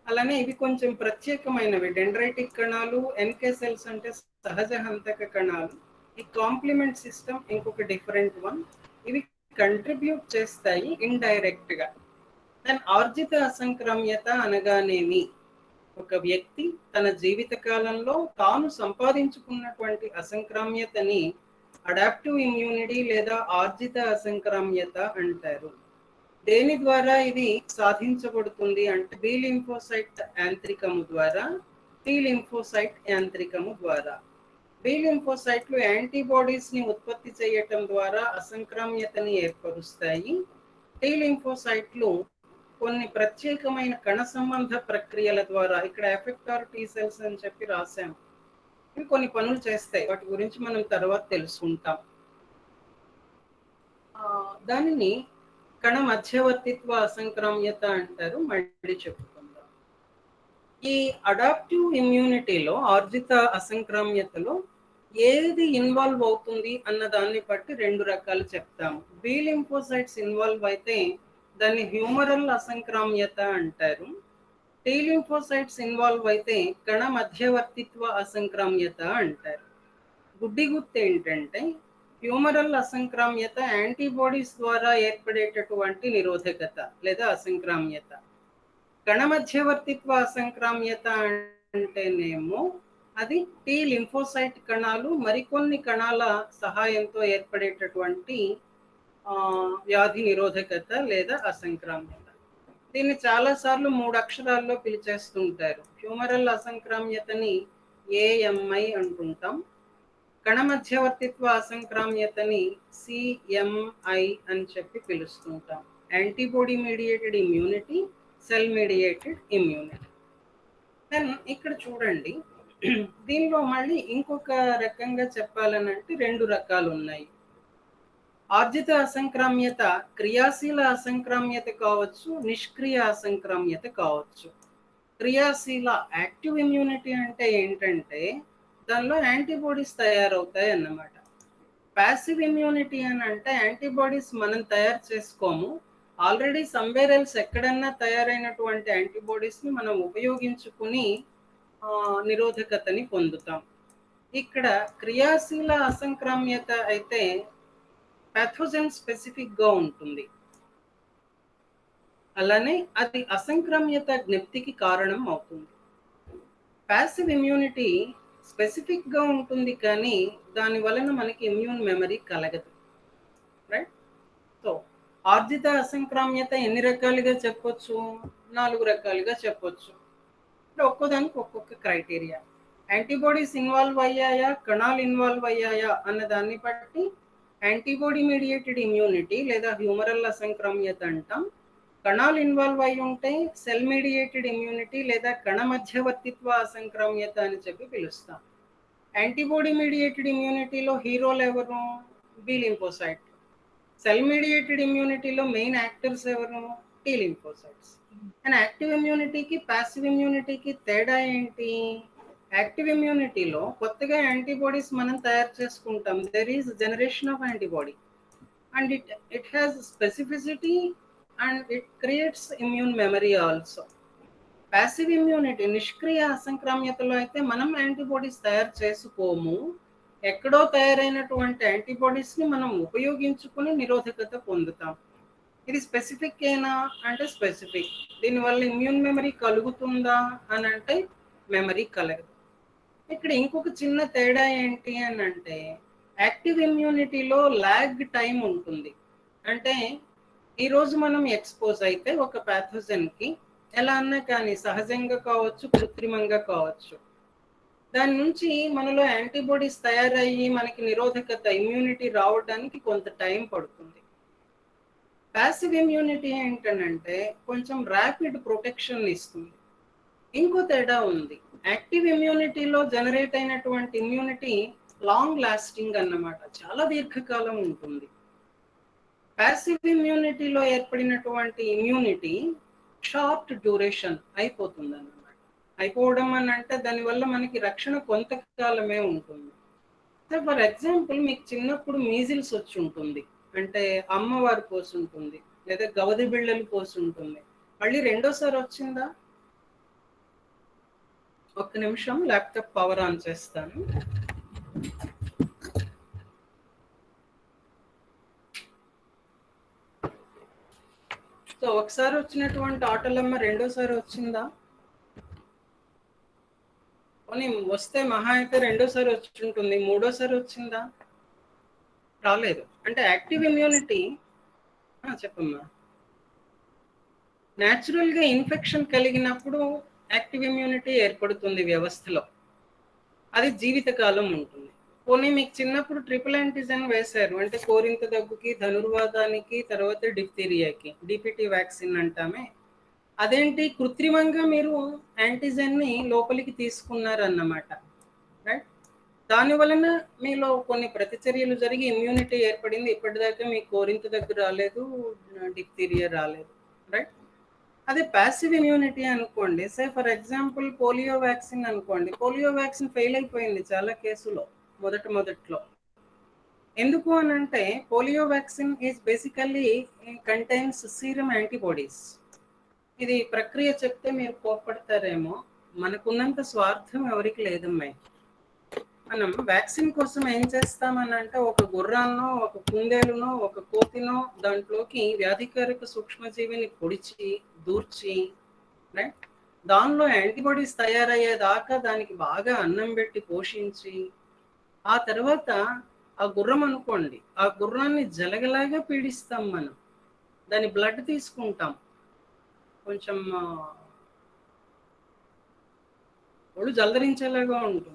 అలానే ఇవి కొంచెం ప్రత్యేకమైనవి డెండ్రైటిక్ కణాలు, ఎన్కే సెల్స్ అంటే సహజ హంతక కణాలు. ఈ కాంప్లిమెంట్ సిస్టమ్ ఇంకొక డిఫరెంట్ వన్. ఇవి కంట్రిబ్యూట్ చేస్తాయి ఇండైరెక్ట్ గా. దాని ఆర్జిత అసంక్రమ్యత అనగానేమి, ఒక వ్యక్తి తన జీవిత కాలంలో తాను సంపాదించుకున్నటువంటి అసంక్రామ్యతని అడాప్టివ్ ఇమ్యూనిటీ లేదా ఆర్జిత అసంక్రామ్యత అంటారు. దేని ద్వారా ఇది సాధించబడుతుంది అంటే బి లింఫోసైట్ యాంత్రికము ద్వారా, టి లింఫోసైట్ యాంత్రికము ద్వారా. బి లింఫోసైట్లు యాంటీబాడీస్ ని ఉత్పత్తి చేయటం ద్వారా అసంక్రామ్యతని ఏర్పరుస్తాయి. టి లింఫోసైట్లు కొన్ని ప్రత్యేకమైన కణ సంబంధ ప్రక్రియల ద్వారా, ఇక్కడ ఎఫెక్టార్ టీ సెల్స్ అని చెప్పి రాశాం, ఇవి కొన్ని పనులు చేస్తాయి. వాటి గురించి మనం తర్వాత తెలుసుకుంటాం. దానిని కణ మధ్యవర్తిత్వ అసంక్రామ్యత అంటారు. మళ్ళీ చెప్పుకుందాం. ఈ అడాప్టివ్ ఇమ్యూనిటీలో, ఆర్జిత అసంక్రామ్యతలో ఏది ఇన్వాల్వ్ అవుతుంది అన్న దాన్ని బట్టి రెండు రకాలు చెప్తాము. బి లింఫోసైట్స్ ఇన్వాల్వ్ అయితే దాన్ని హ్యూమరల్ అసంక్రామ్యత అంటారు. టీ లింఫోసైట్స్ ఇన్వాల్వ్ అయితే కణ మధ్యవర్తిత్వ అసంక్రామ్యత అంటారు. గుడ్డి గుర్తు ఏంటంటే హ్యూమరల్ అసంక్రామ్యత యాంటీబాడీస్ ద్వారా ఏర్పడేటటువంటి నిరోధకత లేదా అసంక్రామ్యత. కణ మధ్యవర్తిత్వ అసంక్రామ్యత అంటేనేమో అది టీ లింఫోసైట్ కణాలు మరికొన్ని కణాల సహాయంతో ఏర్పడేటటువంటి వ్యాధి నిరోధకత లేదా అసంక్రామ్యత. దీన్ని చాలాసార్లు 3 అక్షరాల్లో పిలిచేస్తుంటారు. హ్యూమరల్ అసంక్రామ్యతని ఏఎంఐ అంటుంటాం, కణ మధ్యవర్తిత్వ అసంక్రామ్యతని సిఎంఐ అని చెప్పి పిలుస్తుంటాం. Antibody mediated immunity, cell mediated immunity. Then ఇక్కడ చూడండి, దీనిలో మళ్ళీ ఇంకొక రకంగా చెప్పాలనంటే 2 రకాలు ఉన్నాయి. ఆర్జిత అసంక్రామ్యత క్రియాశీల అసంక్రామ్యత కావచ్చు, నిష్క్రియ అసంక్రామ్యత కావచ్చు. క్రియాశీల యాక్టివ్ ఇమ్యూనిటీ అంటే ఏంటంటే దానిలో యాంటీబాడీస్ తయారవుతాయి అన్నమాట. ప్యాసివ్ ఇమ్యూనిటీ అని అంటే యాంటీబాడీస్ మనం తయారు చేసుకోము, ఆల్రెడీ సమ్వేర్ ఎల్స్ ఎక్కడన్నా తయారైనటువంటి యాంటీబాడీస్ని మనం ఉపయోగించుకుని నిరోధకతని పొందుతాం. ఇక్కడ క్రియాశీల అసంక్రామ్యత అయితే పాథోజన్ స్పెసిఫిక్గా ఉంటుంది, అలానే అది అసంక్రామ్యత జ్ఞప్తికి కారణం అవుతుంది. ప్యాసివ్ ఇమ్యూనిటీ స్పెసిఫిక్గా ఉంటుంది కానీ దాని వలన మనకి ఇమ్యూన్ మెమరీ కలగదు. రైట్? సో ఆర్జిత అసంక్రామ్యత ఎన్ని రకాలుగా చెప్పొచ్చు? 4 రకాలుగా చెప్పొచ్చు. ఒక్కోదానికి ఒక్కొక్క క్రైటీరియా. యాంటీబాడీస్ ఇన్వాల్వ్ అయ్యాయా, కణాలు ఇన్వాల్వ్ అయ్యాయా అన్న దాన్ని బట్టి యాంటీబాడీ మీడియేటెడ్ ఇమ్యూనిటీ లేదా హ్యూమరల్ అసంక్రామ్యత అంటాం. కణాలు ఇన్వాల్వ్ అయి ఉంటే సెల్ మీడియేటెడ్ ఇమ్యూనిటీ లేదా కణ మధ్యవర్తిత్వ అసంక్రామ్యత అని చెప్పి పిలుస్తాం. యాంటీబాడీ మీడియేటెడ్ ఇమ్యూనిటీలో హీరోలు ఎవరు? B lymphocyte. సెల్ మీడియేటెడ్ ఇమ్యూనిటీలో మెయిన్ యాక్టర్స్ ఎవరు? T lymphocytes. అండ్ యాక్టివ్ ఇమ్యూనిటీకి ప్యాసివ్ ఇమ్యూనిటీకి తేడా ఏంటి? యాక్టివ్ ఇమ్యూనిటీలో కొత్తగా యాంటీబాడీస్ మనం తయారు చేసుకుంటాం. There is generation of antibody and it has specificity and it creates immune memory also. Passive immunity నిష్క్రియ అసంక్రామ్యతలో అయితే మనం యాంటీబాడీస్ తయారు చేసుకోము, ఎక్కడో తయారైనటువంటి యాంటీబాడీస్ని మనం ఉపయోగించుకుని నిరోధకత పొందుతాం. ఇది స్పెసిఫిక్ ఏనా అంటే స్పెసిఫిక్. దీనివల్ల ఇమ్యూన్ మెమరీ కలుగుతుందా అని అంటే మెమరీ కలగదు. ఇక్కడ ఇంకొక చిన్న తేడా ఏంటి అని అంటే యాక్టివ్ ఇమ్యూనిటీలో లాగ్ టైం ఉంటుంది. అంటే ఈరోజు మనం ఎక్స్పోజ్ అయితే ఒక ప్యాథోజన్కి ఎలా అన్నా కానీ సహజంగా కావచ్చు, కృత్రిమంగా కావచ్చు, దాని నుంచి మనలో యాంటీబాడీస్ తయారయ్యి మనకి నిరోధకత ఇమ్యూనిటీ రావడానికి కొంత టైం పడుతుంది. ప్యాసివ్ ఇమ్యూనిటీ ఏంటనంటే కొంచెం ర్యాపిడ్ ప్రొటెక్షన్ ఇస్తుంది. ఇంకో తేడా ఉంది. యాక్టివ్ ఇమ్యూనిటీలో జనరేట్ అయినటువంటి ఇమ్యూనిటీ లాంగ్ లాస్టింగ్ అన్నమాట, చాలా దీర్ఘకాలం ఉంటుంది. ప్యాసివ్ ఇమ్యూనిటీలో ఏర్పడినటువంటి ఇమ్యూనిటీ షార్ట్ డ్యూరేషన్ అయిపోతుంది అన్నమాట. అయిపోవడం అని అంటే దానివల్ల మనకి రక్షణ కొంతకాలమే ఉంటుంది. ఫర్ ఎగ్జాంపుల్, మీకు చిన్నప్పుడు మీజిల్స్ వచ్చి ఉంటుంది, అంటే అమ్మవారు పోసి ఉంటుంది, లేదా గవది బిళ్ళలు పోసి ఉంటుంది. మళ్ళీ రెండోసారి వచ్చిందా? ఒక్క నిమిషం, ల్యాప్టాప్ పవర్ ఆన్ చేస్తాను. సో ఒకసారి వచ్చినటువంటి ఆటలమ్మ రెండోసారి వచ్చిందా? పోనీ వస్తే మహా అయితే రెండోసారి వచ్చి ఉంటుంది, మూడోసారి వచ్చిందా? రాలేదు. అంటే యాక్టివ్ ఇమ్యూనిటీ, చెప్పమ్మా. న్యాచురల్గా ఇన్ఫెక్షన్ కలిగినప్పుడు యాక్టివ్ ఇమ్యూనిటీ ఏర్పడుతుంది వ్యవస్థలో, అది జీవితకాలం ఉంటుంది. పోనీ మీకు చిన్నప్పుడు ట్రిపుల్ యాంటీజెన్ వేశారు, అంటే కోరింత దగ్గుకి, ధనుర్వాదానికి, తర్వాత డిప్తీరియాకి డిపిటి వ్యాక్సిన్ అంటామే. అదేంటి, కృత్రిమంగా మీరు యాంటీజెన్ని లోపలికి తీసుకున్నారన్నమాట, రైట్? దాని వలన మీలో కొన్ని ప్రతిచర్యలు జరిగి ఇమ్యూనిటీ ఏర్పడింది. ఇప్పటిదాకా మీకు కోరింత దగ్గు రాలేదు, డిప్తీరియా రాలేదు, రైట్? అదే ప్యాసివ్ ఇమ్యూనిటీ అనుకోండి, say for example polio vaccine అనుకోండి. పోలియో వ్యాక్సిన్ ఫెయిల్ అయిపోయింది చాలా కేసులో మొదట్లో. ఎందుకు అని అంటే polio vaccine is basically contains serum antibodies. ఇది ప్రక్రియ చెప్తే మీరు కోప్పడతారేమో, మనకున్నంత స్వార్థం ఎవరికి లేదమ్మాయి. మనం వ్యాక్సిన్ కోసం ఏం చేస్తామని అంటే ఒక గుర్రాన్నో, ఒక కుందేలునో, ఒక కోతినో దాంట్లోకి వ్యాధికారక సూక్ష్మజీవిని పొడిచి దూర్చి, రైట్, దానిలో యాంటీబాడీస్ తయారయ్యేదాకా దానికి బాగా అన్నం పెట్టి పోషించి, ఆ తర్వాత ఆ గుర్రం అనుకోండి, ఆ గుర్రాన్ని జలగలాగా పీడిస్తాం మనం. దాని బ్లడ్ తీసుకుంటాం, కొంచెం ఒళ్ళు జలదరించేలాగా ఉంటుంది.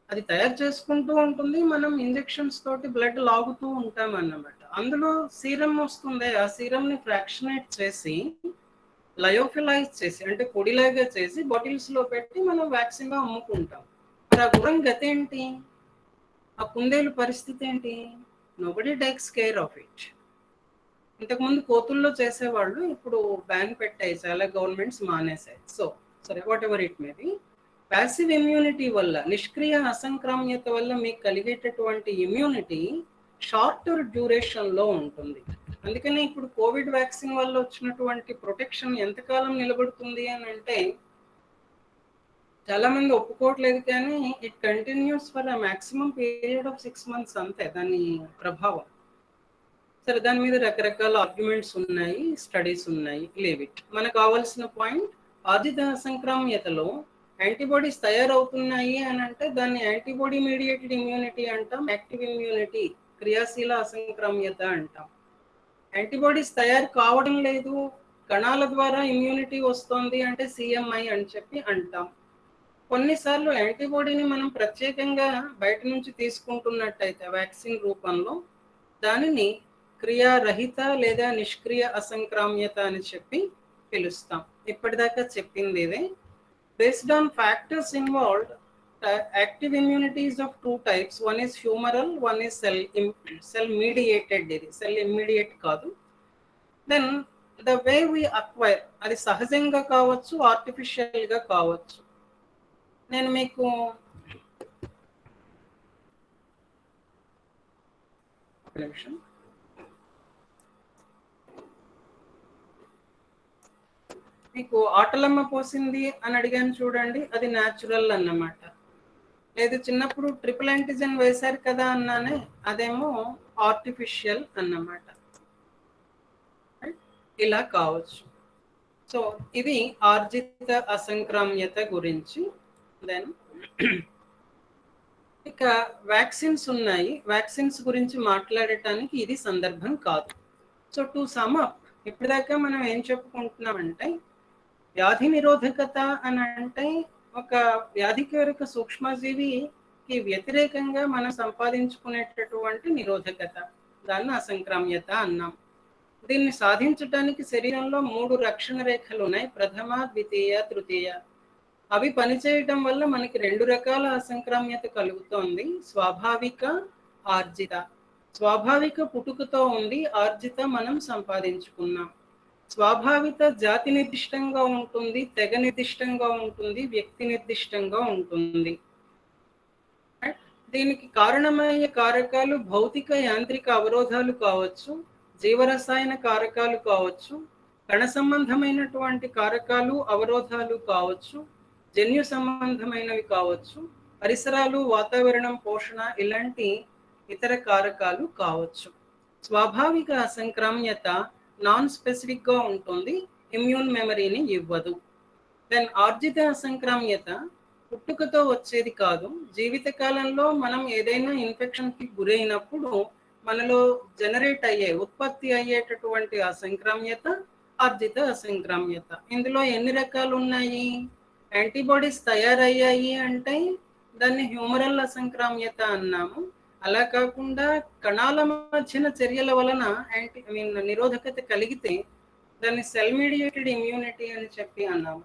అది తయారు చేసుకుంటూ ఉంటుంది, మనం ఇంజెక్షన్స్ తోటి బ్లడ్ లాగుతూ ఉంటాం అన్నమాట. అందులో సీరం వస్తుంది, ఆ సీరంని ఫ్రాక్షనేట్ చేసి లయోఫిలైజ్ చేసి, అంటే పొడిలాగా చేసి బాటిల్స్ లో పెట్టి మనం వ్యాక్సిన్ గా అమ్ముకుంటాం. మరి ఆ గుర్రం గతి ఏంటి? ఆ కుందేలు పరిస్థితి ఏంటి? Nobody takes care of it. ఇంతకుముందు కోతుల్లో చేసేవాళ్ళు, ఇప్పుడు బ్యాన్ పెట్టాయి, చాలా గవర్నమెంట్స్ మానేశాయి. సో సరే, what ever it may be, passive immunity వల్ల, నిష్క్రియ అసంక్రామ్యత వల్ల మీకు కలిగేటటువంటి ఇమ్యూనిటీ షార్టర్ డ్యూరేషన్ లో ఉంటుంది. అందుకని ఇప్పుడు కోవిడ్ వ్యాక్సిన్ వల్ల వచ్చినటువంటి ప్రొటెక్షన్ ఎంతకాలం నిలబడుతుంది అని అంటే చాలా మంది ఒప్పుకోవట్లేదు, కానీ it continues for a maximum period of 6 months అంతే దాని ప్రభావం. సరే, దాని మీద రకరకాల ఆర్గ్యుమెంట్స్ ఉన్నాయి, స్టడీస్ ఉన్నాయి, లీవ్ ఇట్. మనకు కావాల్సిన పాయింట్, ఆర్జిత అసంక్రామ్యతలో యాంటీబాడీస్ తయారవుతున్నాయి అని అంటే దాన్ని యాంటీబాడీ మీడియేటెడ్ ఇమ్యూనిటీ అంటాం, యాక్టివ్ ఇమ్యూనిటీ క్రియాశీల అసంక్రామ్యత అంటాం. యాంటీబాడీస్ తయారు కావడం లేదు, కణాల ద్వారా ఇమ్యూనిటీ వస్తుంది అంటే సిఎంఐ అని చెప్పి అంటాం. కొన్నిసార్లు యాంటీబాడీని మనం ప్రత్యేకంగా బయట నుంచి తీసుకుంటున్నట్టయితే వ్యాక్సిన్ రూపంలో, దానిని క్రియారహిత లేదా నిష్క్రియ అసంక్రామ్యత అని చెప్పి పిలుస్తాం. ఇప్పటిదాకా చెప్పింది ఇదే. Based on factors involved, active immunity is of two types. One is humoral, one is cell mediated. Cell immediate కాదు. Then the way we acquire, అది సహజంగా కావచ్చు, ఆర్టిఫిషియల్ గా కావచ్చు. నేను మీకు నిమిషం, మీకు ఆటలమ్మ పోసింది అని అడిగాను చూడండి, అది న్యాచురల్ అన్నమాట. లేదు చిన్నప్పుడు ట్రిపుల్ యాంటీజెన్ వేశారు కదా అన్నానే, అదేమో ఆర్టిఫిషియల్ అన్నమాట. ఇలా కావచ్చు. సో ఇది ఆర్జిత అసంక్రామ్యత గురించి. దెన్ ఇక వ్యాక్సిన్స్ ఉన్నాయి, వ్యాక్సిన్స్ గురించి మాట్లాడటానికి ఇది సందర్భం కాదు. సో టు సమ్ అప్, ఇప్పటిదాకా మనం ఏం చెప్పుకుంటున్నామంటే, వ్యాధి నిరోధకత అని అంటే ఒక వ్యాధికారక సూక్ష్మజీవికి వ్యతిరేకంగా మనం సంపాదించుకునేటటువంటి నిరోధకత, దాన్ని అసంక్రామ్యత అన్నాం. దీన్ని సాధించడానికి శరీరంలో 3 రక్షణ రేఖలు ఉన్నాయి, ప్రథమ, ద్వితీయ, తృతీయ. అవి పనిచేయటం వల్ల మనకి 2 రకాల అసంక్రామ్యత కలుగుతోంది, స్వాభావిక, ఆర్జిత. స్వాభావిక పుట్టుకతో ఉంది, ఆర్జిత మనం సంపాదించుకున్నాం. స్వాభావిక జాతి నిర్దిష్టంగా ఉంటుంది, తెగ నిర్దిష్టంగా ఉంటుంది, వ్యక్తి నిర్దిష్టంగా ఉంటుంది. దీనికి కారణమయ్యే కారకాలు భౌతిక యాంత్రిక అవరోధాలు కావచ్చు, జీవరసాయన కారకాలు కావచ్చు, కణ సంబంధమైనటువంటి కారకాలు అవరోధాలు కావచ్చు, జన్యు సంబంధమైనవి కావచ్చు, పరిసరాలు, వాతావరణం, పోషణ ఇలాంటి ఇతర కారకాలు కావచ్చు. స్వాభావిక అసంక్రామ్యత నాన్ స్పెసిఫిక్ గా ఉంటుంది, ఇమ్యూన్ మెమరీని ఇవ్వదు. దెన్ ఆర్జిత అసంక్రామ్యత పుట్టుకతో వచ్చేది కాదు, జీవిత కాలంలో మనం ఏదైనా ఇన్ఫెక్షన్కి గురైనప్పుడు మనలో జనరేట్ అయ్యే, ఉత్పత్తి అయ్యేటటువంటి అసంక్రామ్యత ఆర్జిత అసంక్రామ్యత. ఇందులో ఎన్ని రకాలు ఉన్నాయి? యాంటీబాడీస్ తయారయ్యాయి అంటే దాన్ని హ్యూమరల్ అసంక్రామ్యత అన్నాము. అలా కాకుండా కణాల మధ్యన చర్యల వలన నిరోధకత కలిగితే దాన్ని సెల్ మీడియేటెడ్ ఇమ్యూనిటీ అని చెప్పి అన్నాము.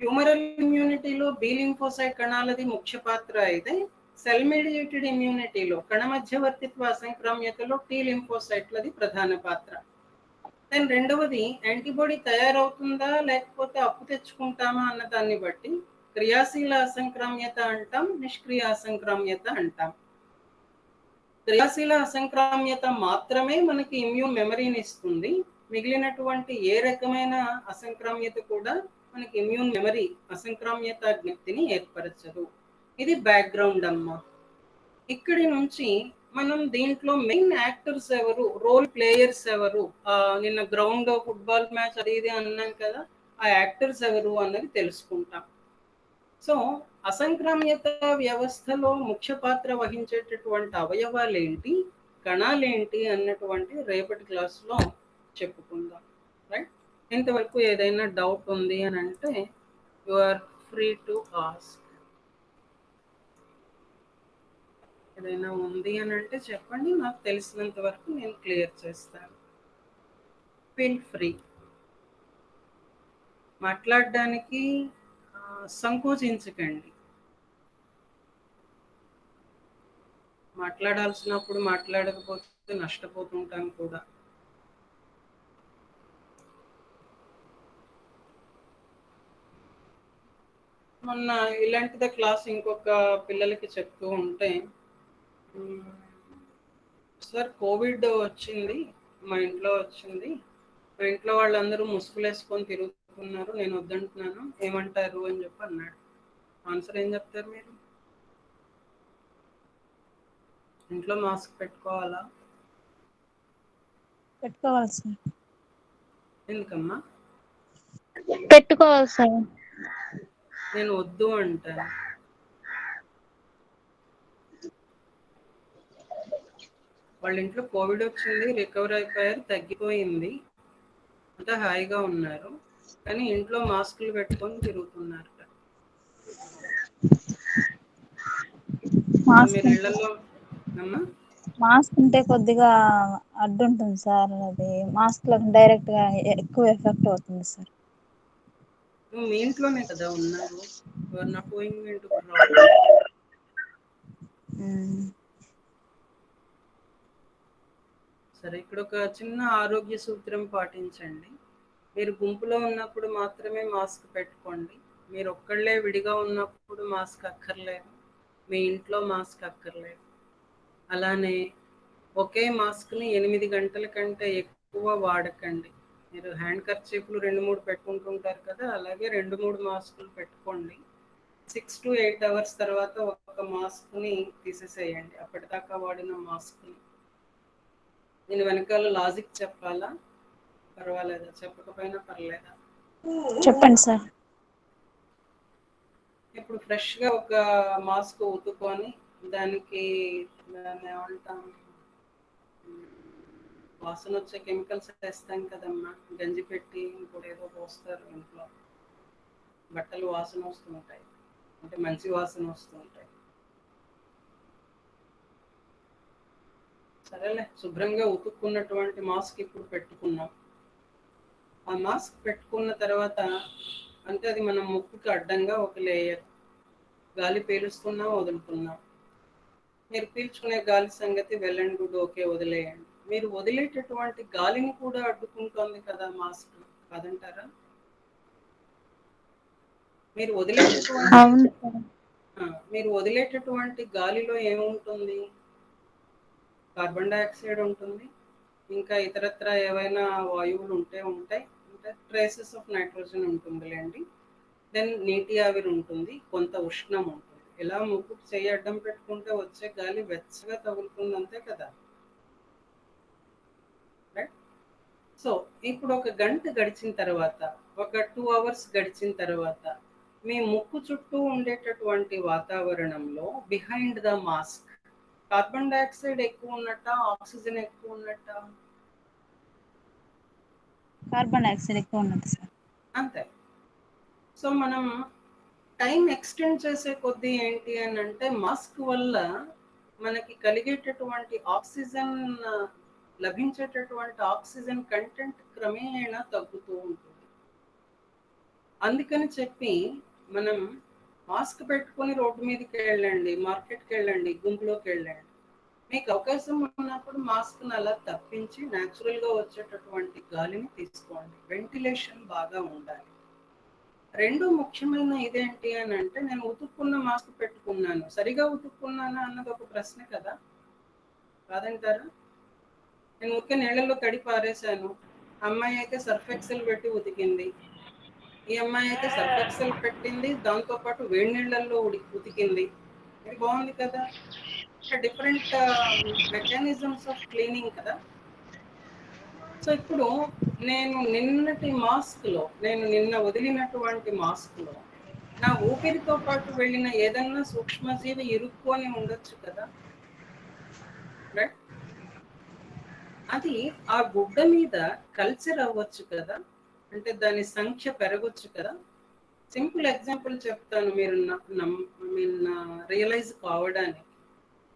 హ్యూమరల్ ఇమ్యూనిటీలో బి లింఫోసైట్ కణాలది ముఖ్య పాత్ర అయితే, సెల్ మీడియేటెడ్ ఇమ్యూనిటీలో కణ మధ్యవర్తిత్వ అసంక్రామ్యతలో టీ లింఫోసైట్లది ప్రధాన పాత్ర. దెన్ రెండవది, యాంటీబాడీ తయారవుతుందా లేకపోతే అప్పు తెచ్చుకుంటామా అన్న దాన్ని బట్టి క్రియాశీల అసంక్రామ్యత అంటాం, నిష్క్రియ అసంక్రామ్యత అంటాం. క్రియాశీల అసంక్రామ్యత మాత్రమే మనకి ఇమ్యూన్ మెమరీని ఇస్తుంది, మిగిలినటువంటి ఏ రకమైన అసంక్రామ్యత కూడా మనకి ఇమ్యూన్ మెమరీ అసంక్రామ్యత జ్ఞప్తిని ఏర్పరచదు. ఇది బ్యాక్గ్రౌండ్ అమ్మా. ఇక్కడి నుంచి మనం దీంట్లో మెయిన్ యాక్టర్స్ ఎవరు, రోల్ ప్లేయర్స్ ఎవరు, నిన్న గ్రౌండ్ ఫుట్బాల్ మ్యాచ్ అది ఇది అన్నాం కదా, ఆ యాక్టర్స్ ఎవరు అన్నది తెలుసుకుంటాం. సో అసంక్రామ్యత వ్యవస్థలో ముఖ్య పాత్ర వహించేటటువంటి అవయవాలు ఏంటి, కణాలేంటి అన్నటువంటి రేపటి క్లాసులో చెప్పుకుందాం. రైట్? ఇంతవరకు ఏదైనా డౌట్ ఉంది అని అంటే you are free to ask. ఏదైనా ఉంది అని అంటే చెప్పండి, నాకు తెలిసినంత వరకు నేను క్లియర్ చేస్తాను. Feel free. మాట్లాడడానికి సంకోచించకండి. మాట్లాడాల్సినప్పుడు మాట్లాడకపోతే నష్టపోతుంటాం కూడా. మొన్న ఇలాంటిదే క్లాస్ ఇంకొక పిల్లలకి చెప్తూ ఉంటే, సార్ కోవిడ్ వచ్చింది, మా ఇంట్లో వచ్చింది, మా ఇంట్లో వాళ్ళందరూ ముసుగులు వేసుకొని తిరుగుతున్నారు, నేను వద్దంటున్నాను, ఏమంటారు అని చెప్పి అన్నాడు. ఆన్సర్ ఏం చెప్తారు మీరు? ఇంట్లో మాస్క్ పెట్టుకోవాలా? పెట్టుకోవాలి సార్. ఎందుకమ్మా? పెట్టుకోవాలి సార్. నేను వద్దు అంటాను. వాళ్ళ ఇంట్లో కోవిడ్ వచ్చింది, రికవర్ అయిపోయారు, తగ్గిపోయింది, అంతా హాయిగా ఉన్నారు, కానీ ఇంట్లో మాస్కులు పెట్టుకొని తిరుగుతున్నారు. మీరు ఇళ్లలో మాస్క్ ఉంటే కొద్దిగా అడ్డు ఉంటుంది సార్, అది మాస్క్ డైరెక్ట్ గా ఎక్కువ ఎఫెక్ట్ అవుతుంది సార్. నువ్వు మీ ఇంట్లోనే కదా ఉన్నారు, you are not going into crowd. సరే, ఇక్కడ ఒక చిన్న ఆరోగ్య సూత్రం పాటించండి. మీరు గుంపులో ఉన్నప్పుడు మాత్రమే మాస్క్ పెట్టుకోండి, మీరు ఒక్కళ్ళే విడిగా ఉన్నప్పుడు మాస్క్ అక్కర్లేదు, మీ ఇంట్లో మాస్క్ అక్కర్లేదు. అలానే ఒకే మాస్క్ని 8 గంటల కంటే ఎక్కువ వాడకండి. మీరు హ్యాండ్ కర్చీఫ్లు 2-3 పెట్టుకుంటుంటారు కదా, అలాగే 2-3 మాస్కులు పెట్టుకోండి. 6 to 8 అవర్స్ తర్వాత ఒక మాస్క్ని తీసేసేయండి, అప్పటిదాకా వాడిన మాస్క్ని. దీని వెనకాల లాజిక్ చెప్పాలా, పర్వాలేదా? చెప్పకపోయినా పర్లేదా? చెప్పండి సార్. ఇప్పుడు ఫ్రెష్గా ఒక మాస్క్ ఉతుకొని దానికి దాన్ని ఏమంటాం, వాసన వచ్చే కెమికల్స్ వేస్తాం కదమ్మా, గంజి పెట్టి ఇంకోటి ఏదో పోస్తారు ఇంట్లో, బట్టలు వాసన వస్తుంటాయి, అంటే మంచి వాసన వస్తుంటాయి. సరేలే, శుభ్రంగా ఉతుక్కున్నటువంటి మాస్క్ ఇప్పుడు పెట్టుకున్నాం. ఆ మాస్క్ పెట్టుకున్న తర్వాత అంటే అది మన ముక్కుకి అడ్డంగా ఒక లేయర్, గాలి పీలుస్తున్నాం వదులుతున్నాం. మీరు పీల్చుకునే గాలి సంగతి వెల్ అండ్ గుడ్, ఓకే, వదిలేయండి. మీరు వదిలేటటువంటి గాలిని కూడా అడ్డుకుంటోంది కదా మాస్క్, కాదంటారా? మీరు వదిలేటటువంటి అవును సార్. మీరు వదిలేటటువంటి గాలిలో ఏముంటుంది? కార్బన్ డైఆక్సైడ్ ఉంటుంది, ఇంకా ఇతరత్ర ఏవైనా వాయువులు ఉంటాయి, అంటే ట్రేసెస్ ఆఫ్ నైట్రోజన్ ఉంటుందిలేండి. దెన్ నీటి ఆవిరి ఉంటుంది, కొంత ఉష్ణం ఉంటుంది. ఇలా ముక్కుకు చెయ్యి అడ్డం పెట్టుకుంటే వచ్చే గాలి వెచ్చగా తగులుతుంది, అంతే కదా. రైట్. సో ఇప్పుడు ఒక గంట గడిచిన తర్వాత, ఒక 2 అవర్స్ గడిచిన తర్వాత మీ ముక్కు చుట్టూ ఉండేటటువంటి వాతావరణంలో behind the mask carbon dioxide ఎక్కువ ఉన్నట్ట, ఆక్సిజన్ ఎక్కువ ఉన్నట్ట? కార్బన్ డైఆక్సైడ్ ఎక్కువ ఉన్నది సార్. అంతే. సో మనం టైం ఎక్స్టెండ్ చేసే కొద్దీ ఏంటి అని అంటే మాస్క్ వల్ల మనకి కలిగేటటువంటి ఆక్సిజన్, లభించేటటువంటి ఆక్సిజన్ కంటెంట్ క్రమేణా తగ్గుతూ ఉంటుంది. అందుకని చెప్పి మనం మాస్క్ పెట్టుకొని రోడ్డు మీదకి వెళ్ళండి, మార్కెట్కి వెళ్ళండి, గుంపులోకి వెళ్ళండి, మీకు అవకాశం ఉన్నప్పుడు మాస్క్ని అలా తప్పించి న్యాచురల్గా వచ్చేటటువంటి గాలిని తీసుకోండి. వెంటిలేషన్ బాగా ఉండాలి. రెండో ముఖ్యమైన ఇదేంటి అని అంటే, నేను ఉతుక్కున్న మాస్క్ పెట్టుకున్నాను, సరిగా ఉతుక్కున్నానా అన్నది ఒక ప్రశ్న కదా, కాదంటారా? నేను ఊరికే నీళ్ళల్లో తడి పారేశాను, అమ్మాయి అయితే సర్ఫ్ ఎక్సెల్ పెట్టి ఉతికింది, ఈ అమ్మాయి అయితే సర్ఫ్ ఎక్సెల్ పెట్టింది, దాంతోపాటు వేడి నీళ్ళల్లో ఉతికింది, ఇది బాగుంది కదా. డిఫరెంట్ మెకానిజమ్స్ ఆఫ్ క్లీనింగ్ కదా. సో ఇప్పుడు నేను నిన్న వదిలినటువంటి మాస్క్లో నా ఊపిరితో పాటు వెళ్ళిన ఏదన్నా సూక్ష్మజీవి ఇరుక్కొని ఉండొచ్చు కదా. రైట్. అది ఆ గుడ్డ మీద కల్చర్ అవ్వచ్చు కదా, అంటే దాని సంఖ్య పెరగొచ్చు కదా. సింపుల్ ఎగ్జాంపుల్ చెప్తాను, మీరు రియలైజ్ కావడానికి.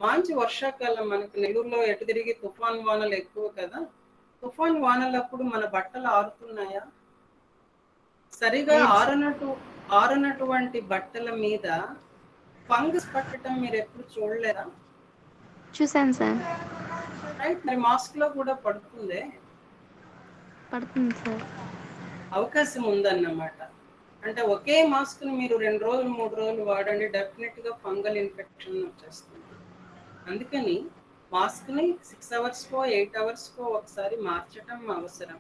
మంచి వర్షాకాలం మనకు నెల్లూరులో ఎటు తిరిగి తుఫాన్ వానలు ఎక్కువ కదా. తుఫాన్ వానలప్పుడు మన బట్టలు ఆరుతున్నాయా? సరిగా ఆరనటువంటి బట్టల మీద ఫంగస్ పట్టడం మీరు ఎప్పుడు చూడలేరా? చూసాను సార్. రైట్. మరి మాస్క్ లో కూడా పడుతుంది సార్. అవకాశం ఉందన్నమాట. అంటే ఒకే మాస్క్ ని మీరు 2 రోజులు 3 రోజులు వాడండి, డెఫినెట్ గా ఫంగల్ ఇన్ఫెక్షన్ వచ్చేస్తుంది. అందుకని మాస్క్ ని 6 అవర్స్కో 8 అవర్స్కో ఒకసారి మార్చడం అవసరం.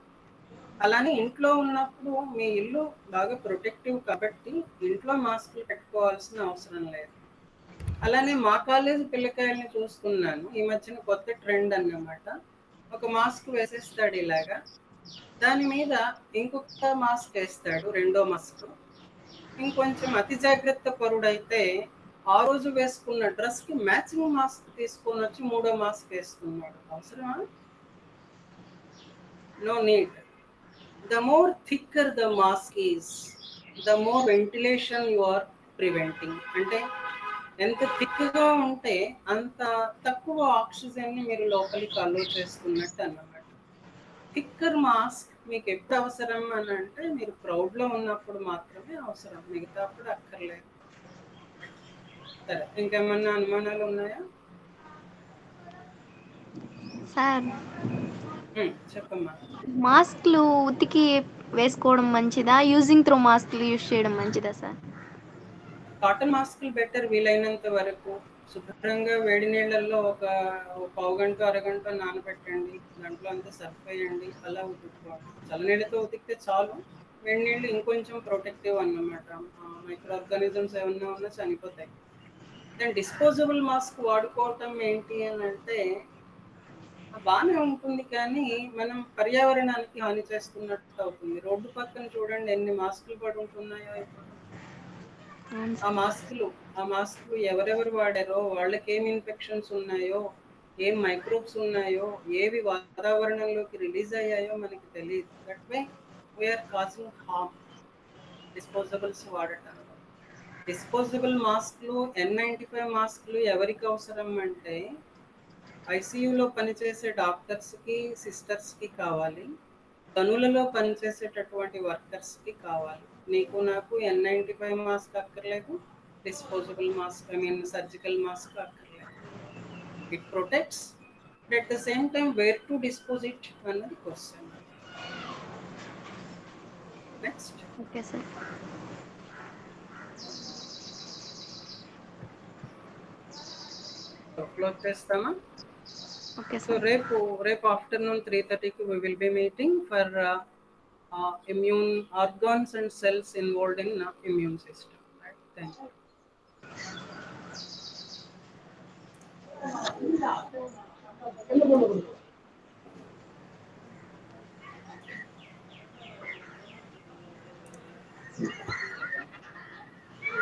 అలానే ఇంట్లో ఉన్నప్పుడు మీ ఇల్లు బాగా ప్రొటెక్టివ్ కాబట్టి ఇంట్లో మాస్కులు పెట్టుకోవాల్సిన అవసరం లేదు. అలానే మా కాలేజీ పిల్లకాయల్ని చూస్తున్నాను, ఈ మధ్యన కొత్త ట్రెండ్ అన్నమాట. ఒక మాస్క్ వేసేస్తాడు ఇలాగా, దాని మీద ఇంకొక మాస్క్ వేస్తాడు, రెండో మాస్క్. ఇంకొంచెం అతి జాగ్రత్త పరుడైతే ఆ రోజు వేసుకున్న డ్రెస్ కి మ్యాచింగ్ మాస్క్ తీసుకొని వచ్చి మూడో మాస్క్ వేసుకున్నాడు. అవసరమా? No need. The more thicker the mask is, the more ventilation you are preventing. అంటే ఎంత థిక్గా ఉంటే అంత తక్కువ ఆక్సిజన్ని మీరు లోపలికి అలో చేస్తున్నట్టు అన్నమాట. థిక్కర్ మాస్క్ మీకు ఎప్పుడు అవసరం అని అంటే మీరు క్రౌడ్లో ఉన్నప్పుడు మాత్రమే అవసరం, మిగతా అప్పుడు అక్కర్లేదు. సరే, ఇంకేమన్నా అనుమానాలు ఉన్నాయా? సార్, చెప్పమ్మా. మాస్క్లు ఉతికి వేసుకోవడం మంచిదా, యూజింగ్ త్రో మాస్క్లు యూజ్ చేయడం మంచిదా సార్? కాటన్ మాస్కులు బెటర్ వీలైనంత వరకు. శుభ్రంగా వేడి నీళ్ళల్లో ఒక పావు గంట అరగంట నానబెట్టండి, దాంట్లో అంతా సర్ఫ్ వేయండి, అలా ఉతుక్కోండి. చల్లనీళ్ళతో ఉతికితే చాలు, వేడి నీళ్ళు ఇంకొంచెం ప్రొటెక్టివ్ అన్నమాట, మైక్రో ఆర్గానిజమ్స్ ఏమన్నా ఉన్నా చనిపోతాయి. దెన్ డిస్పోజబుల్ మాస్క్ వాడుకోవటం ఏంటి అని అంటే బాగానే ఉంటుంది, కానీ మనం పర్యావరణానికి హాని చేస్తున్నట్టు అవుతుంది. రోడ్డు పక్కన చూడండి ఎన్ని మాస్కులు పడి ఉంటున్నాయో ఇప్పుడు. ఆ మాస్కులు ఎవరెవరు వాడారో, వాళ్ళకి ఏం ఇన్ఫెక్షన్స్ ఉన్నాయో, ఏం మైక్రోబ్స్ ఉన్నాయో, ఏవి వాతావరణంలోకి రిలీజ్ అయ్యాయో మనకి తెలియదు. That way we're causing harm disposables వాడటం. డిస్పోజబుల్ మాస్కులు N95 మాస్కులు ఎవరికి అవసరం అంటే ఐసీయూలో పనిచేసే డాక్టర్స్కి సిస్టర్స్కి కావాలి, గనులలో పనిచేసేటటువంటి వర్కర్స్కి కావాలి. నీకు నాకు N95 మాస్క్ అక్కర్లేదు, డిస్పోజబుల్ మాస్క్ సర్జికల్ మాస్క్ అక్కర్లేదు. It protects, but at the same time where to dispose it అన్నది question. Next. Okay sir. Close చేస్తామా? Okay so sir. రేపు ఆఫ్టర్నూన్ 3:30కి we will be meeting for immune organs and cells involved in immune system. Right? Thank you.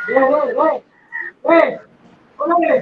Hey, hey, hey, hey,